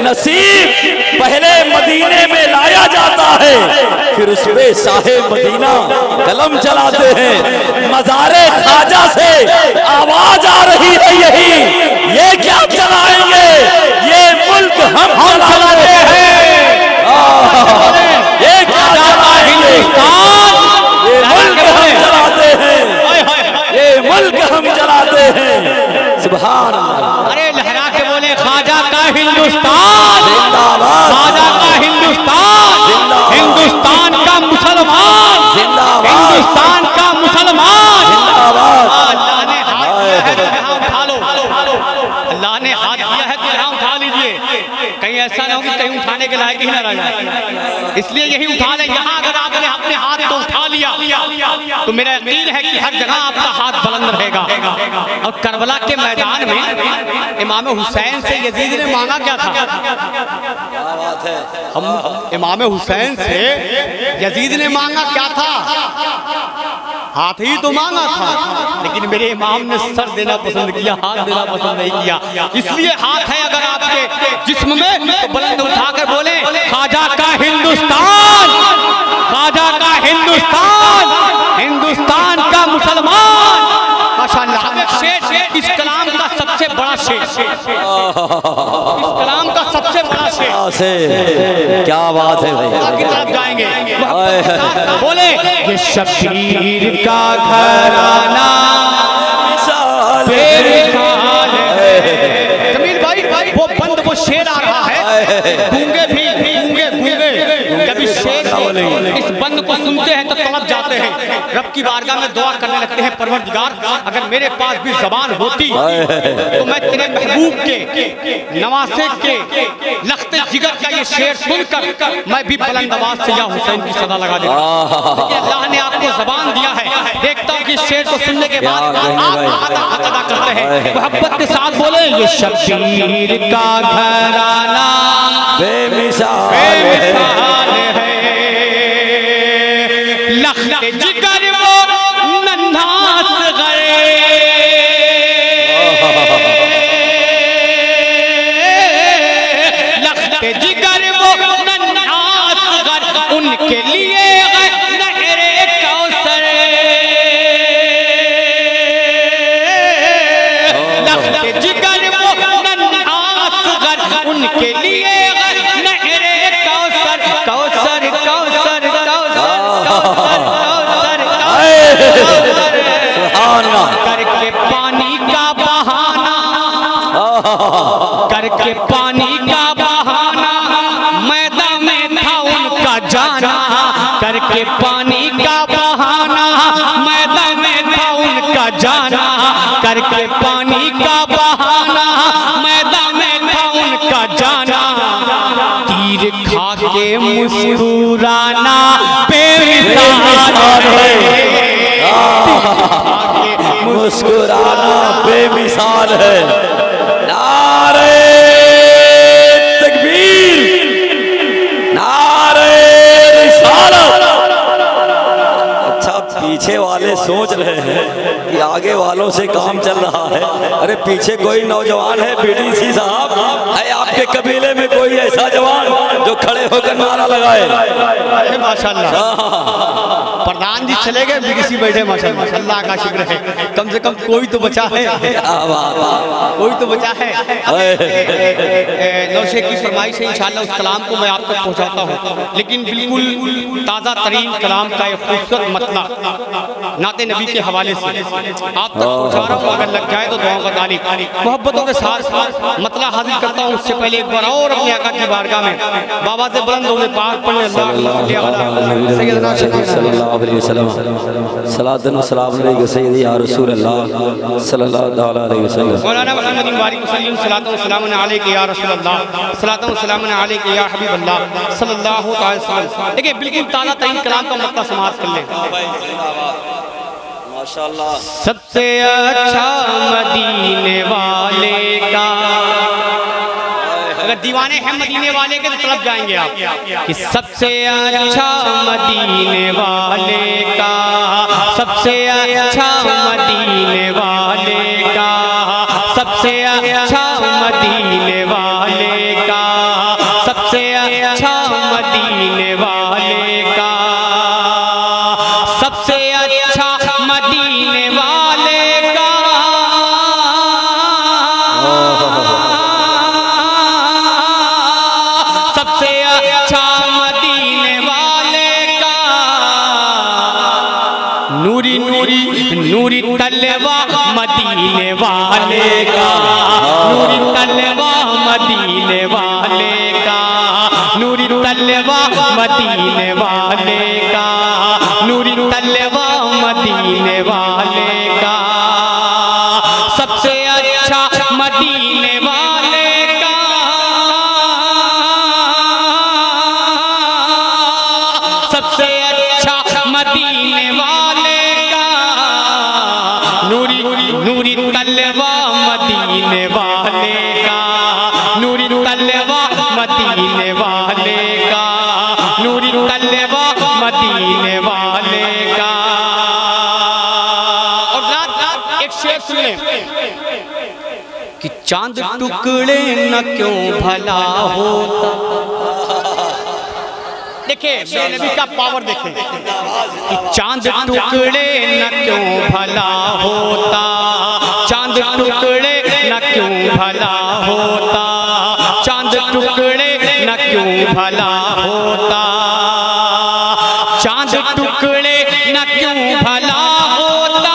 नसीब पहले मदीने में लाया जाता है, फिर उस पे साहे मदीना कलम चलाते हैं। मज़ारे ख्वाजा से आवाज आ रही है यही, ये क्या चलाएंगे, ये मुल्क हम चलाते हैं, ये क्या चलाएंगे, ये मुल्क हम चलाते हैं, ये मुल्क हम चलाते हैं। सुभान अल्लाह। अरे लहरा के बोले, ख्वाजा का हिंदुस्तान जिंदाबाद, ख्वाजा का हिंदुस्तान जिंदाबाद, हिंदुस्तान का मुसलमान जिंदाबाद, हिंदुस्तान का मुसलमान जिंदाबाद। अल्लाह ने हाथ दिया है तो यहाँ उठा लो, अल्लाह ने हाथ दिया है तो यहाँ उठा लीजिए, कहीं ऐसा ना हो कि कहीं उठाने के लायक ही ना रह जाए, इसलिए यही उठा ले। यहाँ अगर आपने अपने हाथ तो उठा लिया तो मेरा यकीन है कि हर जगह आपका हाथ बुलंद रहेगा। और करबला के मैदान में इमाम हुसैन से यजीद ने मांगा क्या था? हम इमाम हुसैन से यजीद ने मांगा क्या था? हाथ ही तो मांगा था, लेकिन मेरे इमाम ने सर देना पसंद किया, हाथ देना पसंद नहीं किया। इसलिए हाथ है अगर आपके जिस्म में तो बुलंद उठाकर बोले, ख्वाजा का हिंदुस्तान, ख्वाजा का हिंदुस्तान, हिंदुस्तान का मुसलमान। माशाअल्लाह, शेर इस कलाम का सबसे बड़ा शेर, इस कलाम का सबसे बड़ा शेर। से क्या बात है भाई, की तरफ जाएंगे। बोले ये शबीर का घराना बेमिसाल है। जमील भाई वो बंद वो शेर आ रहा है, गूंगे भी गूंगे गूंगे जब इस शेर इस बंद को सुनते हैं तो तड़प जाते हैं, रब की बारगाह में दुआ करने लगते हैं, परवरदिगार अगर मेरे पास भी ज़बान होती तो मैं तेरे महबूब के नवासे के लख्ते जिगर का ये शेर सुनकर मैं भी बुलंद आवाज से या हुसैन की सदा लगा देता। अल्लाह ने आपको ज़बान दिया है, देखता हूँ कि शेर को सुनने के बाद आप अदा करते हैं मोहब्बत के साथ। बोले ये शबीर का घराना बेमिसाल है, लख्ते जिगर वो नन्हा असग़र, लख्ते जिगर वो नन्हा असग़र, उनके लिए नहरे कौसर, लख्ते जिगर वो नन्हा असग़र, उनके लिए नहरे कौसर, कौसर कौसर करके पानी का बहाना, करके पानी का बहाना, मैदान में था उनका जाना, करके पानी का बहाना, मैदान में था उनका जाना, करके पानी का बहाना, मैदान में था उनका जाना, तीर खा के मुस्कुराना बेमिसाल है, मुस्कुराना बेमिसाल है। नारे तकबीर, नारे रिसालत। अच्छा पीछे वाले सोच रहे हैं कि आगे वालों से काम चल रहा है, अरे पीछे कोई नौजवान है बीडीसी साहब है आपके कबीले में कोई ऐसा जवान जो खड़े होकर नारा लगाए? माशाल्लाह प्रधान जी चले गए, बीडीसी बैठे माशाल्लाह, अल्लाह का शुक्र है कम से कम कोई तो बचा है, कोई तो बचा है। नौशे की फरमाइश है, इंशाल्लाह उस कलाम को मैं आप तक पहुंचाता हूं, लेकिन बिल्कुल ताज़ा तरीन कलाम का एक खूबसूरत मतला नाते नबी के हवाले से आप तक पहुंचा रहा हूं, अगर लग जाए तो दुआओं का तारीफ मोहब्बतों के साथ मतला हाजिर करता हूं। उससे पहले एक बार और अपने आका की बारगाह में बाबा से बुलंद होने पाक पढ़ने मौलाना मोहम्मद वाली वसल्लम सलातो व सलाम अलैका या रसूल अल्लाह, सलातो व सलाम अलैका या हबीब अल्लाह सल्लल्लाहु अलैहि वसल्लम। देखिए बिल्कुल ताज़ा तरीन कलाम का मतलब समाप्त कर ले। माशाल्लाह सबसे अच्छा मदीने वाले का, अगर दीवाने हैं मदीने वाले के तो तरफ जाएंगे आप कि सबसे अच्छा मदीने वाले का, सबसे अच्छा मदीने वाले का, सबसे अच्छा मदीने वाले का, सबसे अच्छा मदीने वाले का, सबसे अच्छा मदीने वाले का, सबसे अच्छा मदीने वाले का, नूरी नूरी नूरी तलवा मदीने वाले का, नूरी तलवा मदीने वाले का, नूरी तलवा मदीने वाले का, नूरी तलवा मदीने वाले का, सबसे अच्छा मदीने वाले का, सबसे अच्छा मदीने वाले का, नूरी नूरी तलवा मदीने वाले का, नूरी तलवा मदीने वाले का, नूरी तलवा मदीने वाले का। और एक शेर सुने कि चांद टुकड़े न क्यों भला होता। देखिए मेरे नबी का पावर देखें कि चांद टुकड़े न क्यों भला होता, चांद टुकड़े न क्यों भला होता, चांद टुकड़े न क्यों भला होता, चांद टुकड़े न क्यों भला होता।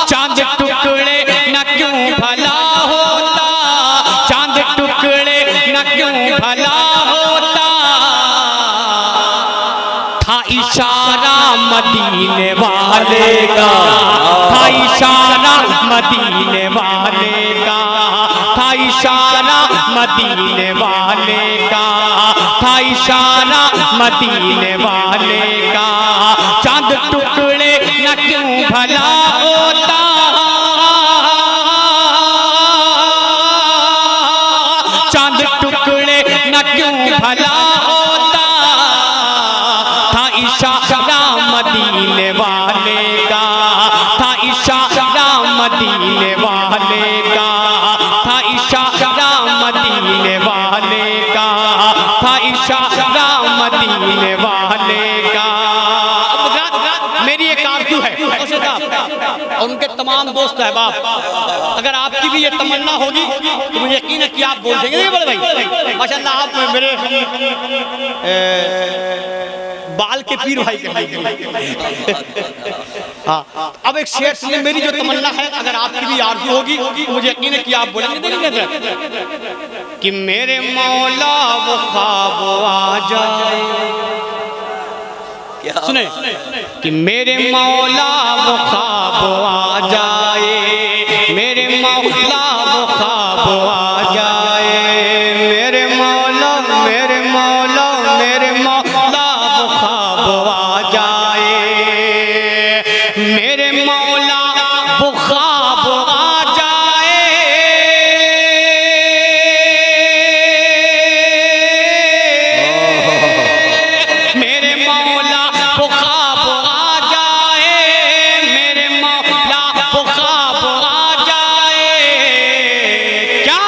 चांद टुकड़े न क्यों भला होता, चांद टुकड़े न क्यों भला होता। था इशारा मदीने वाले का, था इशारा मदीने वाले का, था इशारा मदीने वाले का, था इशारा मदीने वाले का। चांद टुकड़े न क्यों भला होता, चांद टुकड़े न क्यों भला होता। था इशारा मदीने वाले का, था इशारा मदीने वाले का, था इशारा मदीने वाले का, था इशारा मदीने वाले का। मेरी एक आरज़ू है और उनके तमाम दोस्त अहबाब, अगर आपकी भी ये तमन्ना होगी तो मुझे यकीन है कि आप बोल देंगे। नहीं बड़े भाई, माशाल्लाह आप मेरे बाल के पीर भाई के। हाँ, अब एक शेर सुनिए। मेरी जो तमन्ना है, अगर आपकी भी आरज़ू होगी तो मुझे यकीन है कि आप बोलेंगे कि मेरे मौला वो ख्वाब आ जाए। सुने कि मेरे मौला वो ख्वाब आ जाए, मेरे मौला वो ख्वाब आ जाए। मेरे मौला, मेरे मौला, मेरे मौला वो ख्वाब आ जाए। मेरे मौला वो ख्वाब आ जाए। मेरे मौला वो ख्वाब आ जाए, मेरे मौला वो ख्वाब आ जाए। क्या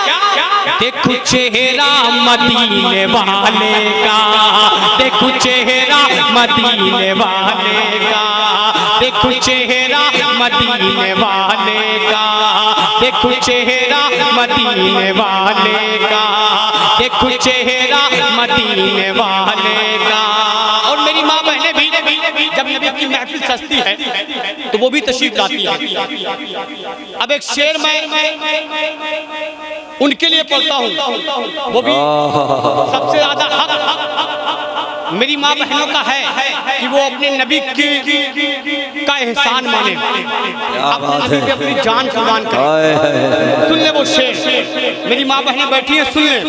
देखो चेहरा मदीने वाले का, देखो चेहरा मदीने वाले का, देखो चेहरा मदीने वाले का, देखो चेहरा मदीने वाले का, देखो चेहरा मदीने वाले का। और मेरी माँ बहनें भी जब नबी की महफिल सजती है तो वो भी तशरीफ लाती है। अब एक शेर मैं उनके लिए पढ़ता हूँ, वो भी सबसे ज्यादा हक मेरी माँ बहनों का है कि वो अपने नबी का एहसान माने, अपने नबी पे अपनी जान कुर्बान करें। सुन ले वो शेर, मेरी माँ बहनें बैठी हैं, सुन ले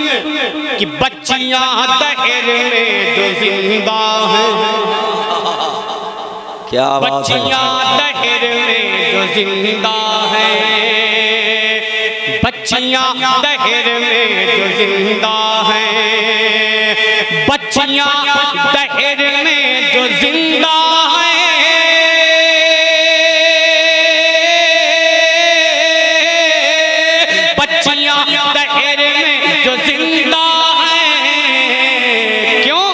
कि बच्चियां दहर में जो जिंदा हैं, क्या बच्चियां दहर में जो जिंदा हैं, बच्चियां दहर में जो जिंदा हैं, बच्चियां दहर में जो जिंदा हैं, बच्चियां दहर में जो जिंदा हैं। क्यों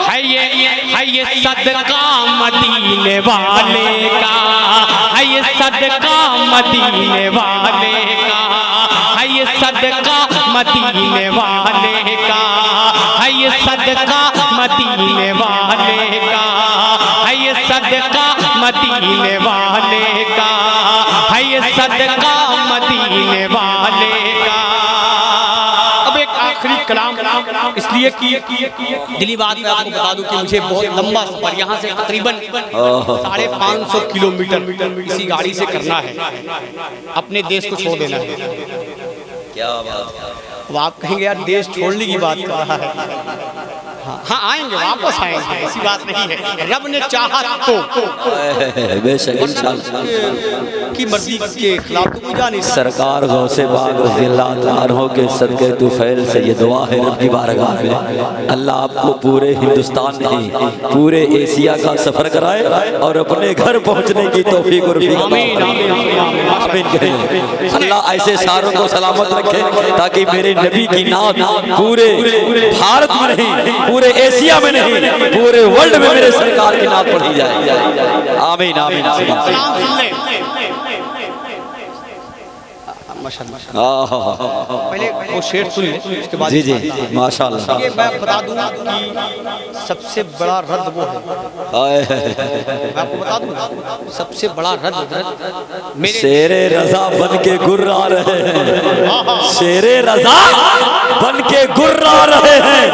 है ये सदका मदीने वाले का, है ये सदका मदीने वाले का, है ये सदका मदीने वाले का, है ये सदका मदीने वाले का, है ये सदका मदीने वाले का, है ये सदका मदीने वाले का। अब एक आखिरी कलाम इसलिए कि दिली बात मैं आपको बता दूं कि मुझे बहुत लंबा सफर यहाँ से तकरीबन 550 किलोमीटर इसी गाड़ी से करना है, अपने देश को छोड़ देना है। क्या बात है। अब आप कहेंगे यार देश छोड़ने की बात कर रहा है। हाँ आएंगे, वापस आएंगे, ऐसी बात नहीं है। रब ने चाहा तो बेशक इंशाअल्लाह की मर्जी के खिलाफ तो पूजा नहीं। सरकार गौसे बाग रज़ियल्लाहु के सदके तुफैल से ये दुआ है रब की बारगाह में, अल्लाह आपको पूरे हिंदुस्तान नहीं पूरे एशिया का सफर कराए और अपने घर पहुंचने की तौफीक और आमीन आमीन करें। अल्लाह ऐसे सारों को सलामत रखे ताकि मेरे नबी की नात पूरे भारत में नहीं, पूरे एशिया में नहीं, पूरे वर्ल्ड में मेरे सरकार की नात पढ़ी जाए। आमीन आमीन। पहले वो शेर सुन ले, उसके बाद जी जी माशाल्लाह। ये मैं बता दूं कि सबसे बड़ा रद्द वो है, मैं आपको बता दूं सबसे बड़ा रद्द मेरे शेरे रजा बन के गुर्रा रहे हैं, शेरे रजा बन के गुर्रा रहे हैं,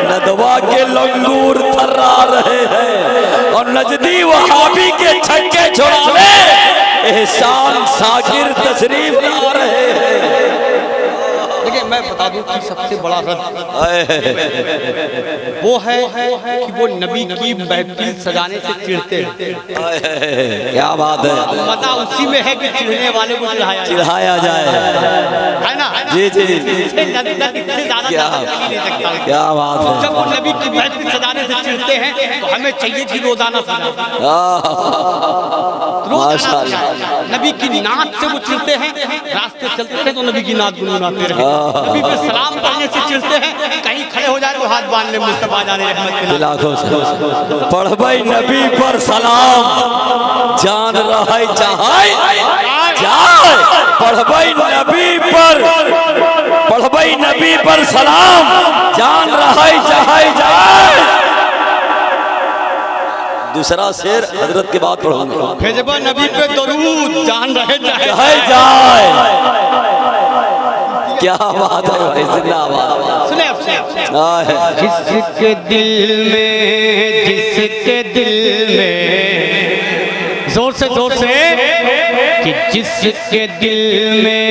नदवा के लंगूर थर्रा रहे हैं और नजदी वहाबी के छक्के छुड़ाने एहसान साकिर तशरीफ ला रहे हैं। देखिए मैं बता दूं कि सबसे बड़ा रद्द वो है कि वो नबी की महफिल सजाने से चिढ़ते हैं। क्या बात है, मजा उसी में है कि चिढ़ने वाले को चिढ़ाया जाए, है ना? जी जी क्या बात है। जब वो नबी की महफिल सजाने से चिढ़ते हैं तो हमें चाहिए कि रोजाना नबी की नात से वो चिढ़ते हैं, रास्ते चलते हैं तो नबी की नात गुनगुनाते रहे, नबी पे सलाम करने से चिढ़ते हैं, कहीं खड़े हो जाए तो हाथ बांध ले मुस्तफा जाने रहमत। पढ़ भाई नबी पर सलाम जान रहा जाए, पढ़ भाई नबी पर, पढ़ भाई नबी पर सलाम जान रहा जाए। दूसरा शेर हजरत के बाद पढ़ूंगा, भेजबा नबी पे दरूद जान रहे जाए। क्या बात है भाई, जिंदाबाद। सुने जिसके दिल में जोर से कि जिसके दिल में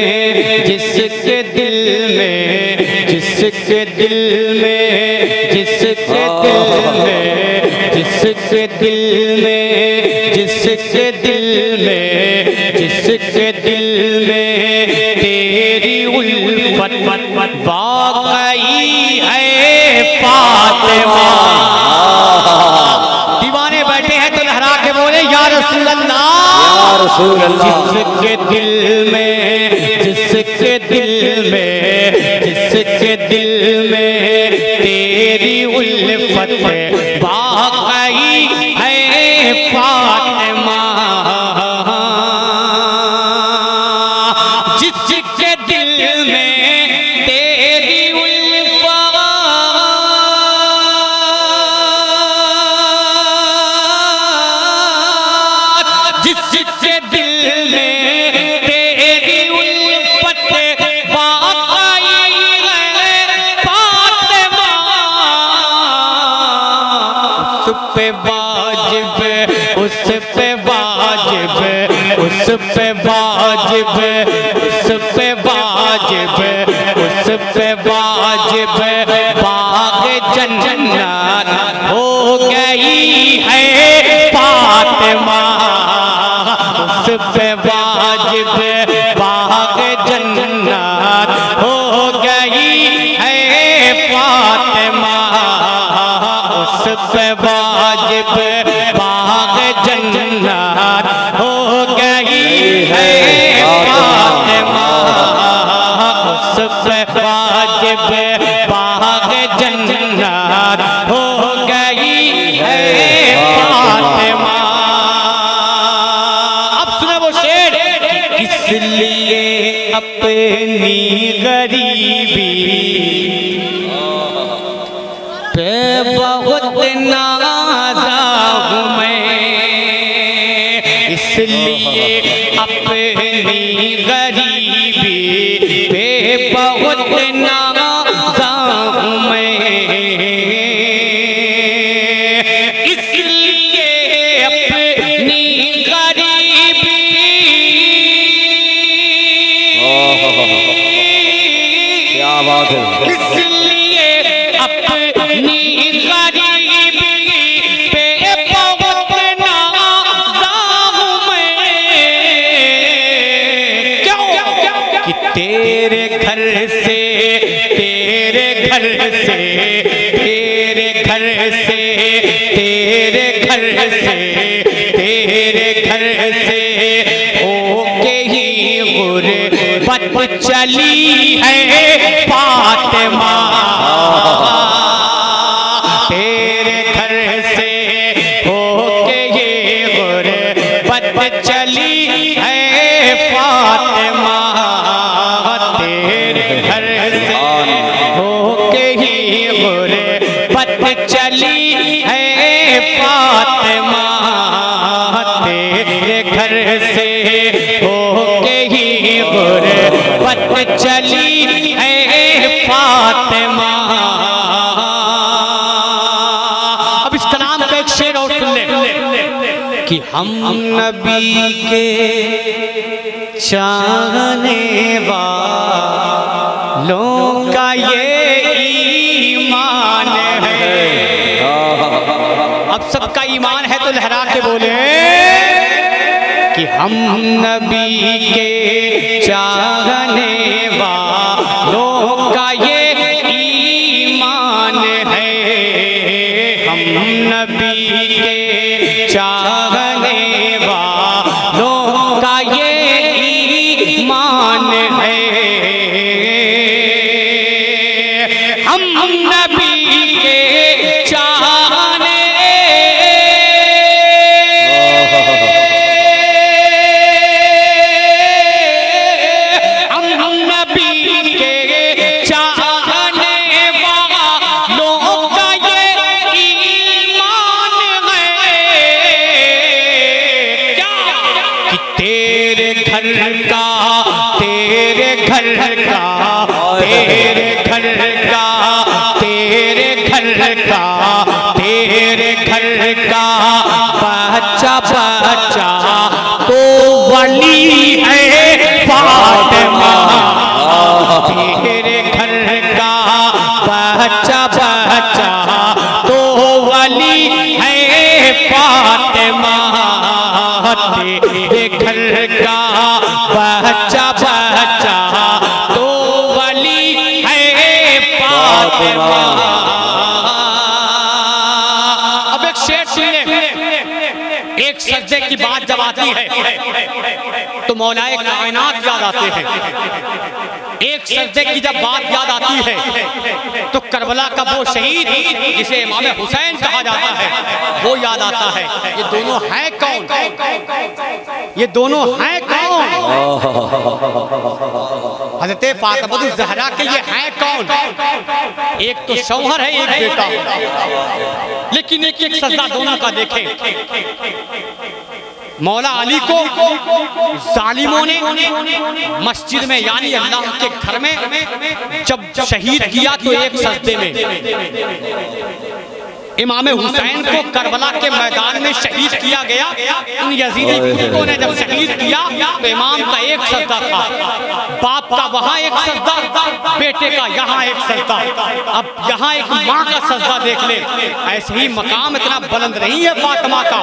जिसके दिल में जिसके दिल में जिसके दिल में जिसके दिल में जिसके दिल में जिसके दिल में तेरी उल्फत वाकई है फातिमा। दीवाने बैठे हैं तो लहरा के बोले या रसूल अल्लाह, या रसूल अल्लाह। जिसके दिल में जिसके दिल में जिसके दिल में तेरी उल्फत वाकई है फातिमा। जिसके दिल में तेरी उल्फत, जिसके दिल में तेरी उल्फत वाकई है फातिमा। उस पे वाजिब, उस पे वाजिब, उस पे वाजिब, उस पे वाजिब, उस पे वाजिब बाग जन्नत हो गई है फातिमा। उस पे वाजिब बाग जन्नत हो गई है फातिमा। उस पे वाजिब बाग जन्नत हो गई है फातिमा। उस पे वाजिब बाग जन्नत हो गई है फातिमा। अब सुना वो शेर, इसलिए अपनी गरीबी पे बहुत नाज़ा हूँ मैं, इसलिए अपनी गरीबी पे बहुत नाज़ा हूँ मैं, इसलिए अपनी गरीबी क्या बात है, इसलिए अपनी गरीबी पे बहुत नाज़ा हूँ मैं। क्यों कि तेरे घर से, तेरे घर से, तेरे घर से, तेरे घर से, तेरे घर से होके ही गुरबत चली है फातिमा। तेरे घर से होके ये गुरबत चली है फातिमा। तेरे घर से होके ही गुरबत चली है फातिमा। अब इस कलाम का एक शेर और सुन ले कि हम नबी के चाहने वालों का ये ईमान है। अब सबका ईमान है तो लहरा के बोले कि हम नबी के चाहने वालों का ये ईमान है। हम नबी के चाहने वालों का ये ईमान है। हम नबी के चाहने हम नबी के चाहने वालों का ये ईमान है। क्या कि तेरे घर का तेरे घर का तेरे घर का तेरे घर का तेरे घर का बच्चा बच्चा तो वली है फातिमा। तेरे घर का बच्चा बच्चा तो वली है फातिमा। तेरे घर का बच्चा बच्चा तो वली है फातिमा। अब एक शेर सुनिए। एक सजदे की बात जब आती है तो मौलाए कायनात याद आते हैं। एक सजदे की जब बात याद आती है तो करबला का वो शहीद जिसे इमाम हुसैन कहा जाता है वो याद आता है। ये दोनों हैं कौन? ये दोनों हैं कौन? हज़रत फातिमा ज़हरा के ये हैं कौन? एक तो शौहर है, एक बेटा। लेकिन एक एक सजदा दोनों का देखें। मौला अली को जालिमों ने मस्जिद में यानी अल्लाह के घर में जब शहीद किया तो एक सजदे में इमाम हुसैन को करबला के मैदान में शहीद किया गया। उन यजीदी कुत्तों ने जब शहीद किया तो इमाम का एक सजदा था, बाप का वहाँ एक सजदा, बेटे का यहाँ एक सजदा। अब यहाँ एक माँ का सजदा देख ले। ऐसे ही मकाम इतना बुलंद नहीं है फातिमा का,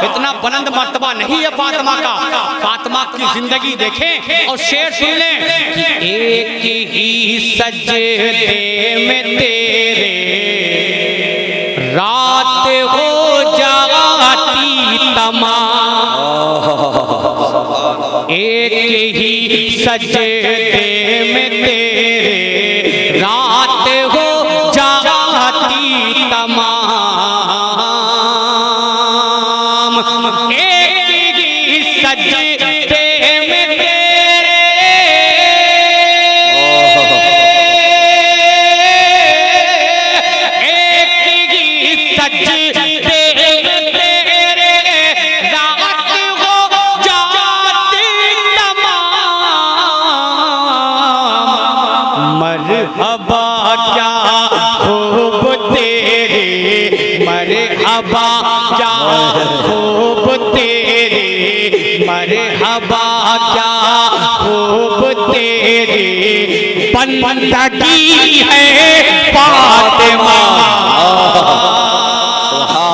इतना बुलंद मर्तबा नहीं है फातिमा का। फातिमा की जिंदगी देखें और शेर सुन लें कि एक ही सजदे में तेरे रात हो जाती तमाम। एक ही सजदे में तेरे रात हो जाती तमाम। एक ही सजदे में तेरे एक ही सजदे में तेरे रात हो जाती तमाम। मरहबा क्या खूब तेरे, मरहबा क्या खूब तेरे, मरहबा क्या खूब तेरे बंदगी है फातिमा।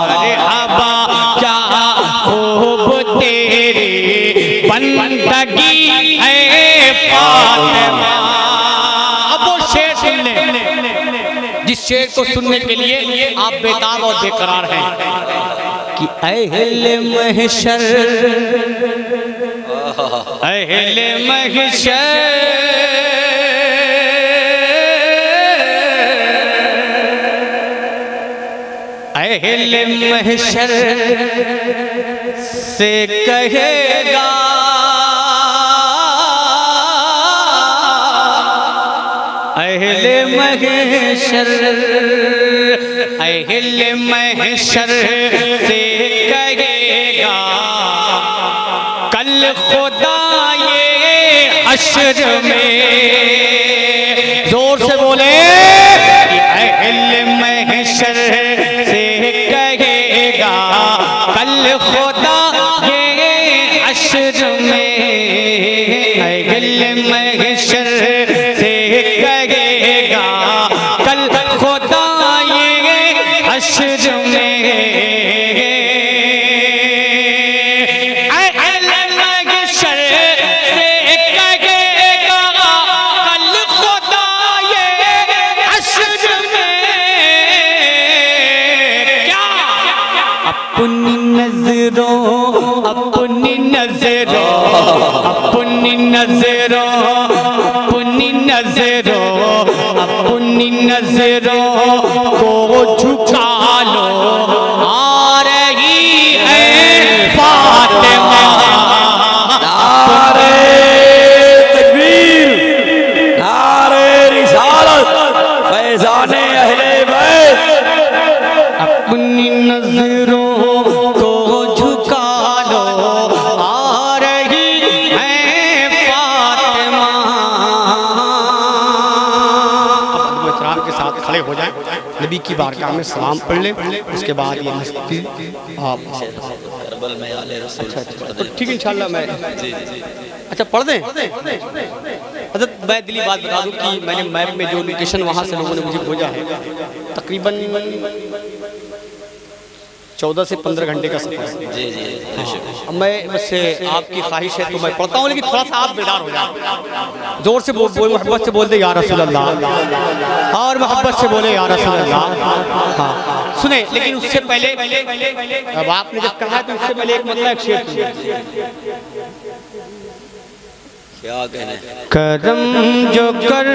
मरहबा क्या खूब तेरे बंदगी है फातिमा। अब वो शेर सुन ले जिस शेर को सुनने के लिए आप बेताब और बेकरार हैं कि अहले महशर, अहले महशर अहले महशर से कहेगा अहले महशर, अहले महशर से कहेगा खुदा ये हश्र में, जोर से बोले महशर से कहेगा कल खुदा ये हश्र में, महशर से कहेगा कल खुदा ये हश्र में, अपनी नजरों अपनी नजरों अपनी नजरों अपनी नजरों अपनी नजरों को झुका लो, आ रही है फातिमा। नारे तकबीर, नारे रिसालत, फैज़ाने अहले बैत। अपनी नजरों को झुका लो, आ रही है फातिमा। अब एहतराम के साथ खड़े हो जाएं, नबी की बारगाह में सलाम पढ़ लें, उसके बाद ये मस्ती आप करबल में आले रसूल। तो ठीक है इंशाल्लाह मैं अच्छा पढ़ दें। हज़रत मैं दिली बात बता दूं कि मैंने मैप में जो लोकेशन वहाँ से लोगों ने मुझे भेजा है, तकरीबन 14 से 15 घंटे का सफर है। जी जी अब मैं बस आपकी ख्वाहिश है तो मैं पढ़ता हूँ, लेकिन थोड़ा सा आप बेदार हो जाए, जोर से मोहब्बत से बोल दे या रसूल अल्लाह, और मोहब्बत से बोले या रसूल अल्लाह। हाँ सुने, लेकिन उससे पहले अब आपने जब कहा तो उससे पहले एक मतलब एक शेर क्या कहने, करम जो कर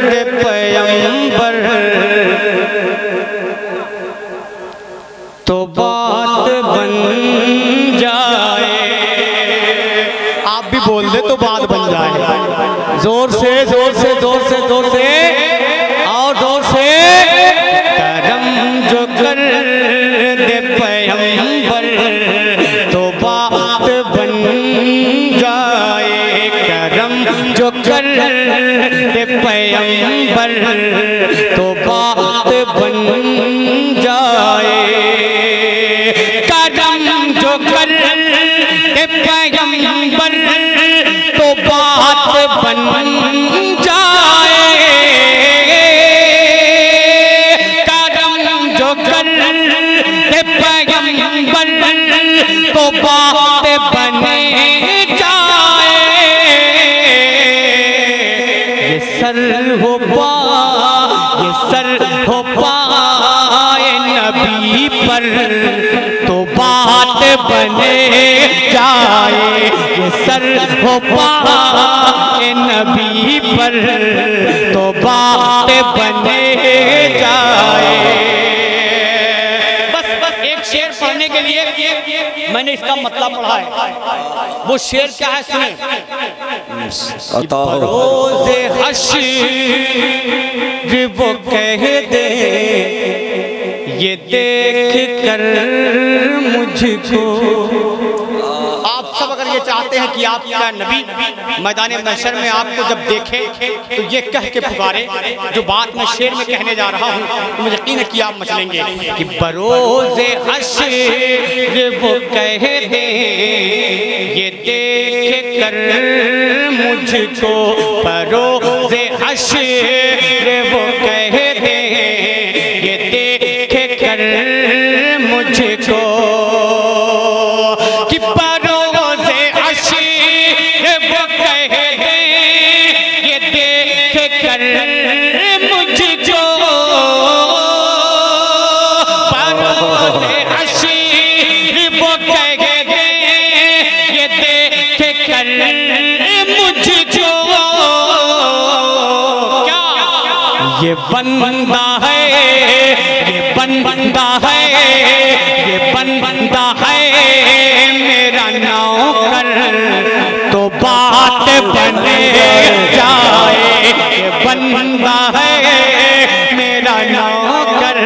दे पैगंबर तो बात बन जाए। आप भी बोल दे तो बात बन जाए, जोर से जोर से जोर से जोर से और जोर से। करम जो कर दे पैगंबर तो बात बन जाए, करम जो कर दे पैगंबर तो बात बन जाए, करम जो कर दे पैगंबर तो बात बन जाए, करम जो कर दे पैगंबर तो बात बन जाए। ये सर हो ये सर हो पाए नबी पर तो बात बने जाए, ये सर हो पाए नबी पर तो बात बने जाए। बस बस एक शेर पढ़ने के लिए मैंने इसका मतलब पढ़ा है, वो शेर क्या है सुने। रोज़े हश्र वो कह दे ये देख कर मुझको। आप सब अगर ये चाहते हैं कि आपका नबी मैदान महशर में आपको जब देखे तो ये कह के पुकारे जो बात मैं शेर में कहने जा रहा हूँ, तो मुझे यकीन है कि आप मचलेंगे कि बरोज़े हश्र वो कह दे ये देख कर मुझको, बरोज़े हश्र वो कह दे ये देख कर मुझको कि बरोज़े हश्र वो कह दे ये देख कर मुझको, बरोज़े हश्र वो कह दे ये देख कर मुझको। क्या ये बंदा है, ये बंदा है, ये बंदा है मेरा नौकर तो बात बने जाए, ये बंदा है मेरा नौकर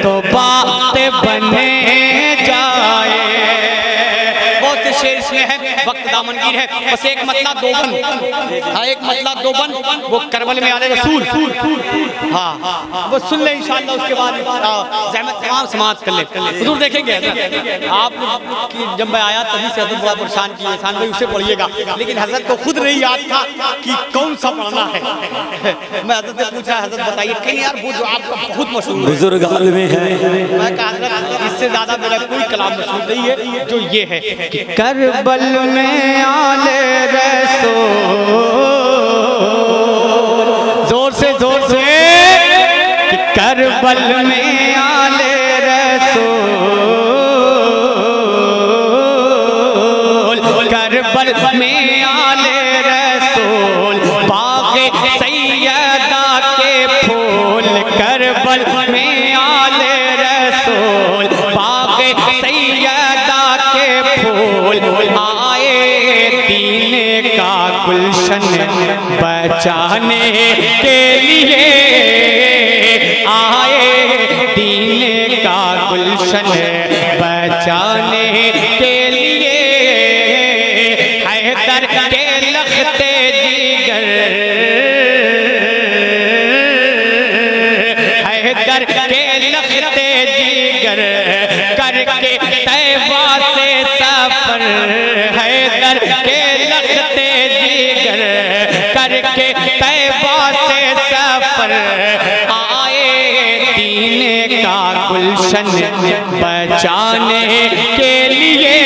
तो बात बने जाए। बहुत शेर इसमें है, वक्त दामनगीर है, बस एक मतला दो बन, हाँ एक मतला दो बन, वो करबल में आने रसूल, हाँ वो सुन ले इंशाअल्लाह, उसके बाद ज़हमत तमाम समाप्त कर ले। हुजूर देखेंगे आप जब मैं आया तभी से हजरत बड़ा परेशान किए, इंसान भाई उसे पढ़िएगा, लेकिन हजरत को खुद नहीं याद था कि कौन सा पढ़ना है। मैं हजरत से पूछा, हजरत बताइए, कहीं यार वो जो आपका बहुत मशहूर बुजुर्ग आलिम है। मैं कहा हजरत इससे ज्यादा मेरा कोई कलाम मशहूर नहीं है, जो ये है कि करबल में आले रसूल, जोर से कि करबल में आले रसूल, करबल में आले रसूल, बाग़े सैयदा के फूल, करबल में आले रसूल, बाग़े सैयदा के फूल, आए दीन का गुलशन बचाने के लिए, आए दीन का गुलशन बचाने के लिए, हैदर के लखते जिगर, हैदर के लखते जिगर, करके तैबा से सफर, हैदर के लखते जिगर, करके तैबा से सफर, आए दीन का गुलशन बचाने के लिए,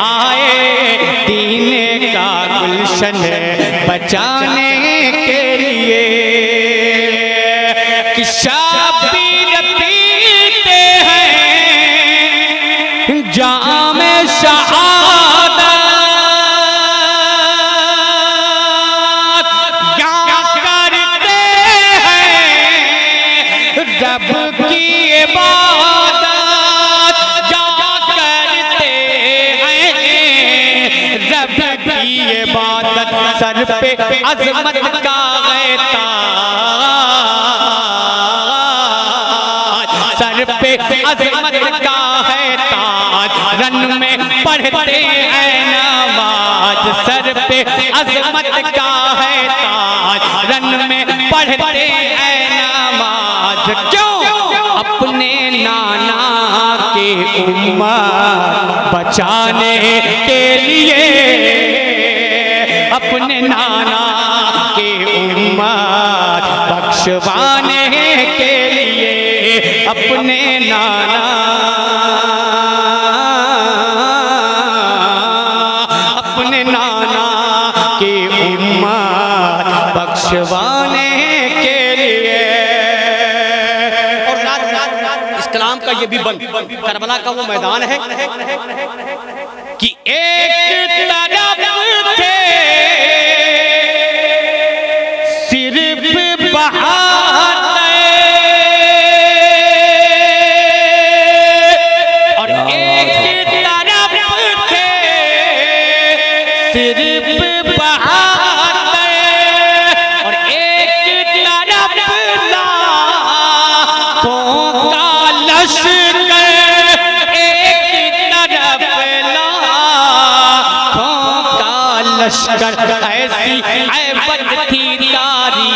आए दीन का गुलशन बचाने के लिए। कि शबीर पीते हैं जाम शहादत, या करते हैं रब की इबादत, या करते हैं रब की इबादत, सर पे अजमत का है ताज, सर पे अजमत का है ताज, रन में पढ़ते हैं नमाज, सर पे अजमत का है ताज, रन में पढ़ते हैं नमाज। क्यों? अपने नाना के उम्मत बचाने के लिए, अपने नाना के उम्मत बख्शवाने के लिए, अपने नाना, अपने नाना की उम्मत बख्शवाने के लिए। और इस कलाम का ये भी बंद, करबला का वो मैदान है कि एक तरफ थे सिर्फ बहाते, और एक तरफ थे सिर्फ बहाते, और एक तरफ लाखों का लश्कर, एक तरफ लाखों का लश्कर, ऐसी ऐबत थी तारी,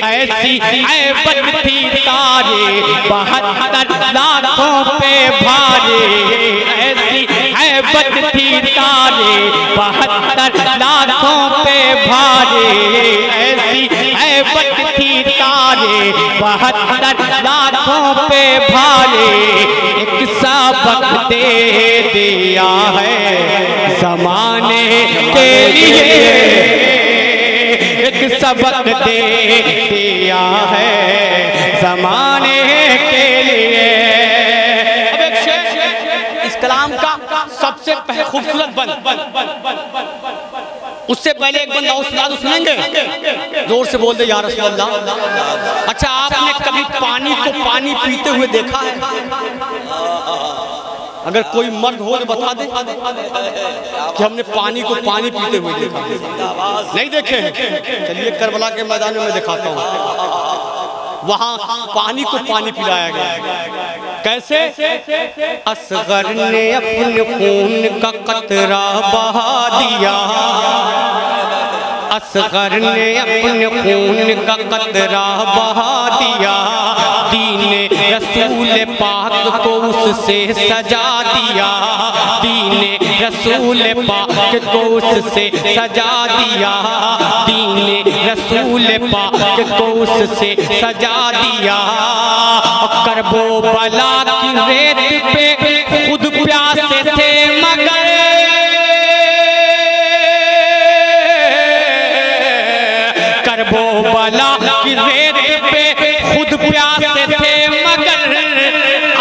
ऐसी ऐबत थी तारे, 72 लाखों पे भारे, ऐसी ऐबत थी तारे, 72 लाखों पे भारे, ऐसी ऐबत थी तारे, 72 लाखों पे भारे। एक सबक दे दिया है ज़माने के लिए, एक सबक दे दिया है ज़माने के लिए। अब एक शेर इस कलाम का सबसे खूबसूरत बंद, उससे पहले एक बंदा उस्ताद सुनेंगे, जोर से बोल दे या रसूल अल्लाह। अच्छा, आपने कभी पानी को पानी पीते हुए देखा है? अगर कोई मर्द हो तो बता दे कि हमने पानी को पानी पीते हुए देखा। नहीं देखे हैं? चलिए करबला के मैदान में मैं दिखाता हूँ, वहाँ पानी को पानी पिलाया गया। कैसे? असगर ने अपने खून का कतरा बहा दिया, असगर ने अपने खून का कतरा बहा दिया, दीने रसूल पाक को उससे सजा दिया, दीने रसूल पाक को उससे सजा दिया, दीने रसूल पाक को उससे सजा दिया। करबो बला की रेत पे खुद प्यासे थे मगर करबो बला की रेत पे खुद प्यासे थे मगर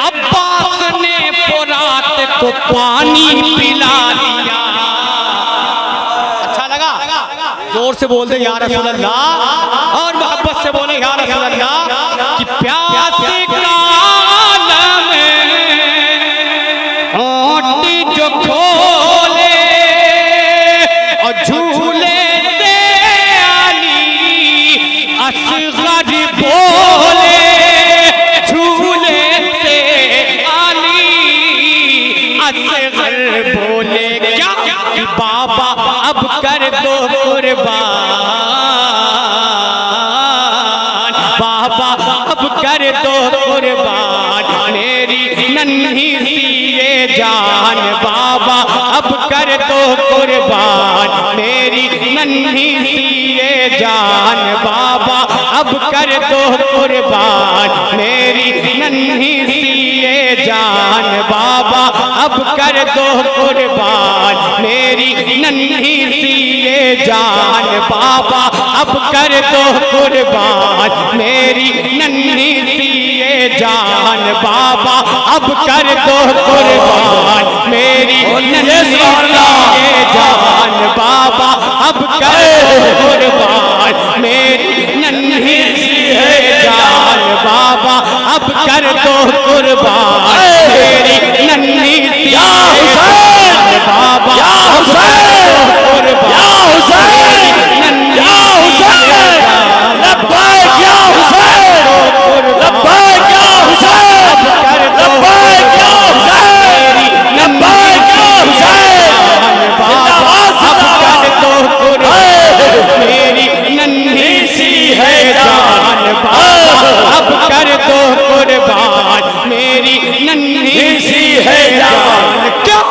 अब्बास ने फुरात को पानी पिला दिया। अच्छा लगा? जोर से बोल दे या रसूल अल्लाह और मोहब्बत से बोले या रसूल अल्लाह कि प्यास का आलम होंठ जो खोले और झूले से अली असगर बोले, झूले से अली असगर बोले क्या कि बाबा अब कर दो कुर्बान, बाबा अब कर दो कुर्बान मेरी नन्ही सी ये जान, बाबा अब कर दो कुर्बान मेरी नन्ही सी ये जान, बाबा अब कर दो कुर्बान मेरी नन्ही सी ये जान, बाबा अब कर दो कुर्बान मेरी नन्ही सी ये जान, बाबा अब कर दो कुर्बान मेरी नन्ही सी ये जान, बाबा अब कर दो कुर्बान मेरी नन्ही सी ये जान, बाबा अब कर दो कुर्बान मेरी नन्ही सी ये जान, बाबा अब कर दो कुर्बान मेरी नन्ही सी ये जान, बाबा अब कर दो कुर्बान मेरी नन्ही सी ये जान, लब्बैक या हुसैन, लब्बैक या हुसैन, लब्बैक या हुसैन, लब्बैक या हुसैन, बाबा अब कर दो कुर्बान मेरी नन्ही सी है जान, बाबा अब कर दो कुर्बान मेरी नन्ही सी है जान। क्यों?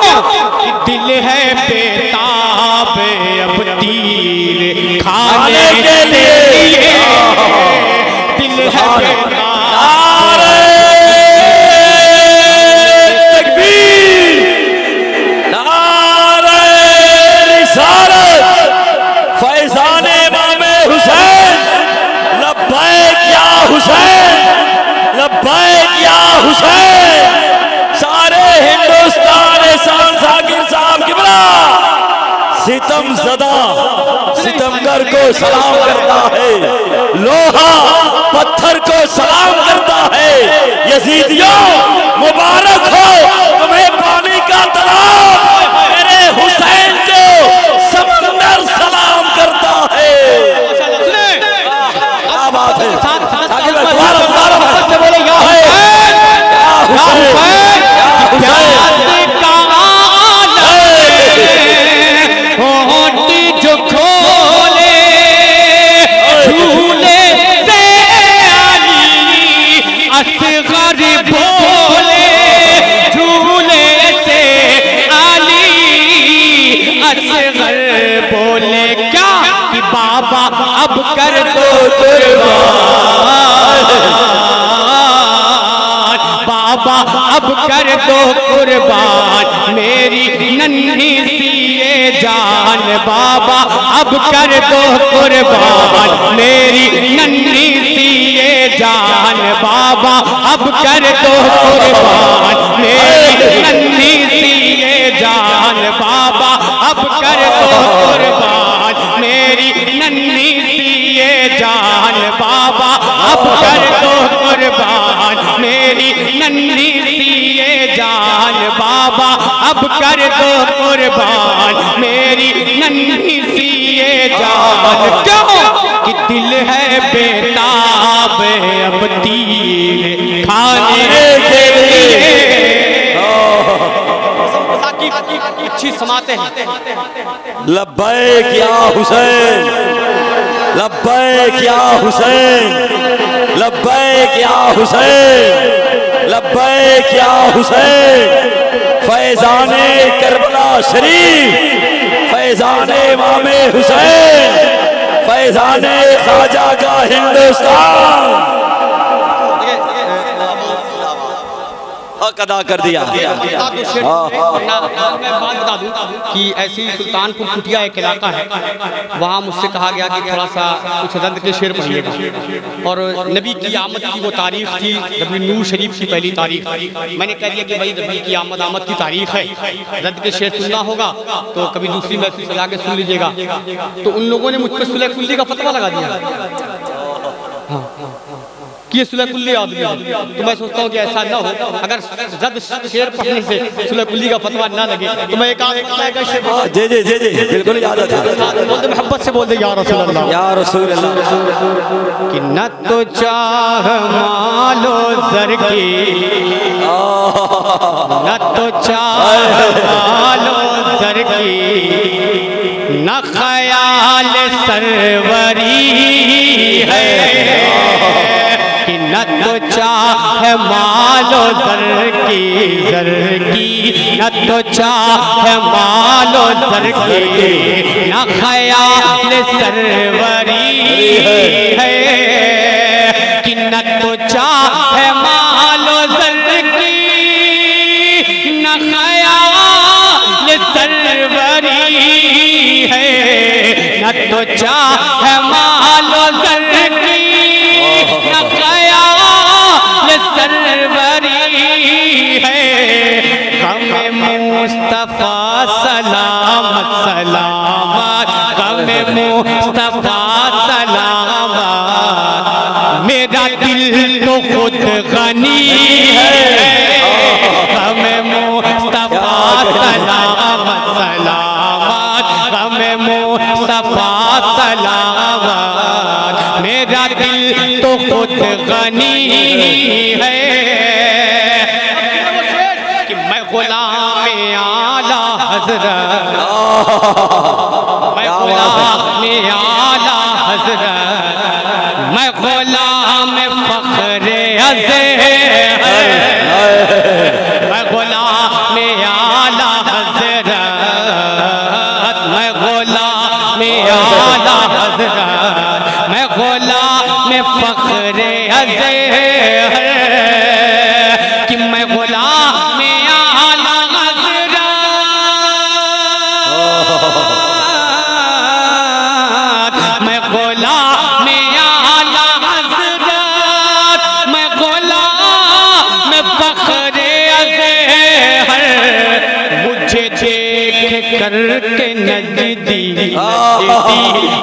दिल है बेताब अब तीर खाने के लिए, दिल है बेताब। तकबीर, नारे रिसालत, फैज़ाने इमामे हुसैन, लब्बैक या हुसैन, लब्बैक या हुसैन। सारे हिंदुस्तान एहसान जाकिर साहब किबला सितम ज़दा सितमगर को सलाम करता है, लोहा पत्थर को सलाम करता है। यजीदियों मुबारक हो तुम्हें पानी का तालाब, मेरे हुसैन को समंदर सलाम करता है। क्या बात है? बोले या हुसैन, जो खोले झूले से अली असगर बोले, झूले से अली असगर बोले क्या कि बाबा अब कर दो कुर्बान, बाबा अब कर दो कुर्बान मेरी नन्ही सी ये जान, बाबा अब कर दो कुर्बान मेरी नन्ही सी ये जान, बाबा अब कर दो कुर्बान मेरी नन्ही सी ये जान, बाबा अब कर दो कुर्बान मेरी नन्ही सी ये जान, बाबा अब कर दो कुर्बान मेरी नन्ही सी ये जान, बाबा अब कर दो कुर्बान मेरी नन्ही सी ये जान। क्यों? कि दिल है बेताब अब तीर खाने के लिए, समाते हैं। लब्बैक या हुसैन, लब्बैक या हुसैन, लब्बैक या हुसैन, लब्बैक या हुसैन। फैजाने करबला शरीफ, फैजाने इमामे हुसैन, फैजाने ख्वाजा का हिंदुस्तान अदा कर दिया। मैं बात बता दूं कि ऐसी सुल्तानपुर कुटिया एक इलाका है, वहाँ मुझसे कहा गया कि थोड़ा सा कुछ रद के शेर पढ़िएगा। और नबी की आमद की वो तारीख थी, नबी नूर शरीफ की पहली तारीख। मैंने कह दिया कि भाई नबी की आमद की तारीख है, रद के शेर सुनना होगा तो कभी दूसरी महफिल सजा के सुन लीजिएगा। तो उन लोगों ने मुझ पर सुलह कुल्ली का फतवा लगा दिया कि ये सुलह कुल्ली आदमी है। तो मैं सोचता हूँ कि ऐसा ना हो, अगर जद शेर पढ़ने से सुलह कुल्ली का फतवा ना लगे तो मैं एक जी जी जी जी बिल्कुल याद आता है। बोल दे, मोहब्बत से बोल दे, या रसूल अल्लाह, या रसूल अल्लाह। कि न तो चाह मालो जर की, न तो चाह मालो जर की, न ख्याल सरवरी है। न तो चाह मालो जर की, न तो चाह मालो जर की, न ख्याल सरवरी है। कि न तो चाह मालो जर की, न ख्याल सरवरी है। न तो चाह मालो जर की, सरवरी है। गम मुस्तफा सलामत सलामत, गम मुस्तफा सलामत, मेरा दिल तो खुद गनी है। गम मुस्तफा सलामत सलामत, गम मुस्तफा सलामत, मेरा दिल तो खुद गनी है। कि मैं गुलाम आला हज़रत, मैं गुलाम आला हज़रत, मैं गुलाम फ़ख्रे अज़हर, मैं गुलाम आला हज़रत, मैं गुलाम आला हज़रत, मैं गुलाम फ़ख्रे अज़हर। कि मैं गुलाम आला हज़रत, मैं गुलाम आला हज़रत, मैं गुलाम फ़ख्रे अज़हर। मुझे देख कर के नजदी,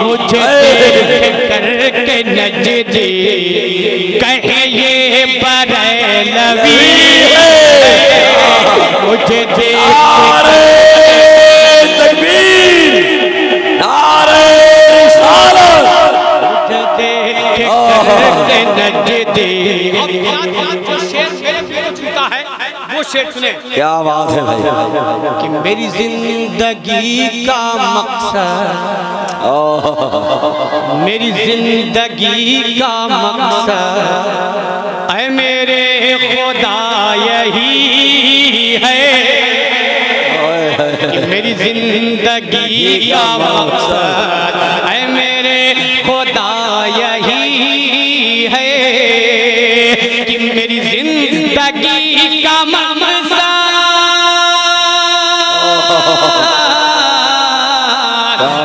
मुझे देख कर के नजदी, कहे ये बरेलवी है। मुझे देख तकबीर, नारे रिसालत, मुझे देख के नजदी। जो शेर मेरे दिल को छूता है वो शेर सुने। क्या बात है भाई। कि मेरी जिंदगी का मकसद, मेरी जिंदगी का मकसद ऐ मेरे खुदा यही है। कि मेरी जिंदगी का मकसद ऐ मेरे खुदा यही है। कि मेरी जिंदगी का मकसद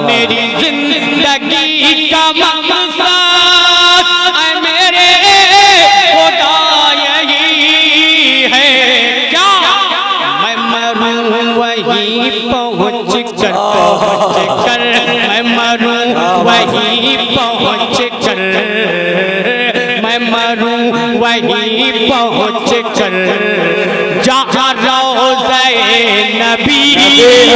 मेरी जिंदगी का मकसद ऐ मेरे खुदा यही है। क्या मैं मरूं वहीं पहुँच कर, मैं मरूं वहीं पहुँच कर, मैं मरूं वहीं पहुँच कर, जहाँ रोज़े नबी है।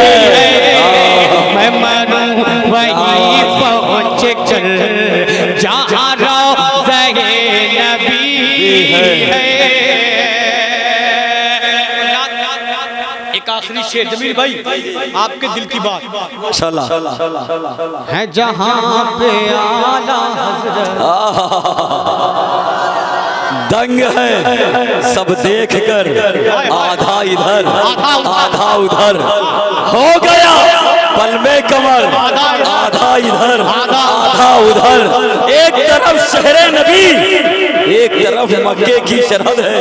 मैं मरूं वहीं पहुँच कर, जहाँ रोज़े नबी है। एक एक आखिरी शेर जमील भाई, आपके दिल की बात माशाल्लाह है जहां पे आला हज़रत दंग है सब देख कर, आधा इधर आधा उधर हो गया पल में कमर, आधा इधर आधा उधर। एक तरफ शहरे नबी, एक तरफ मक्के की सरहद है,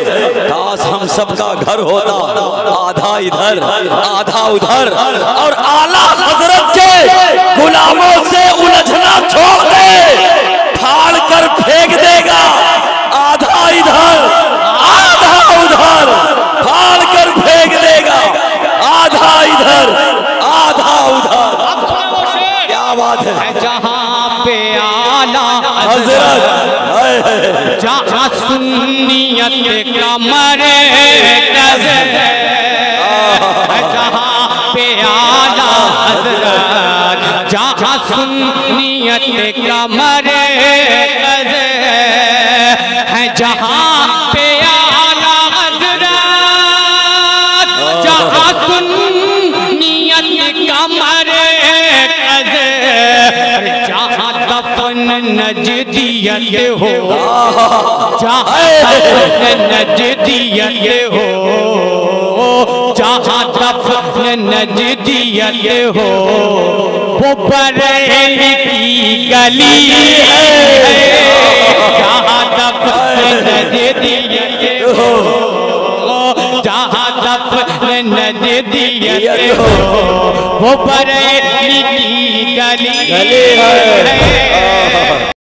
काश हम सबका घर होता, आधा इधर आधा उधर। और आला हजरत के गुलामों से उलझना छोड़ दे, फाड़ कर फेंक देगा, आधा इधर आधा उधर, फाड़ कर फेंक देगा, आधा इधर आधा उधर। क्या बात है, जहां पे आला हजरत, जहां सुन्नियत का मरकज़ है, जहां पे आला हज़रत, जहां सुन्नियत का मरकज़ है, जहां पे आला हज़रत, जहां सुन्नियत का मरकज़ है, जहां दफन नजदियत हो, जहां दफन नजदियत हो, जहां दफन नजदियत हो, वो बरेली की गली है, जहां दफन नजदियत हो, जहां दफन नजदियत हो, वो बरेली की गली है।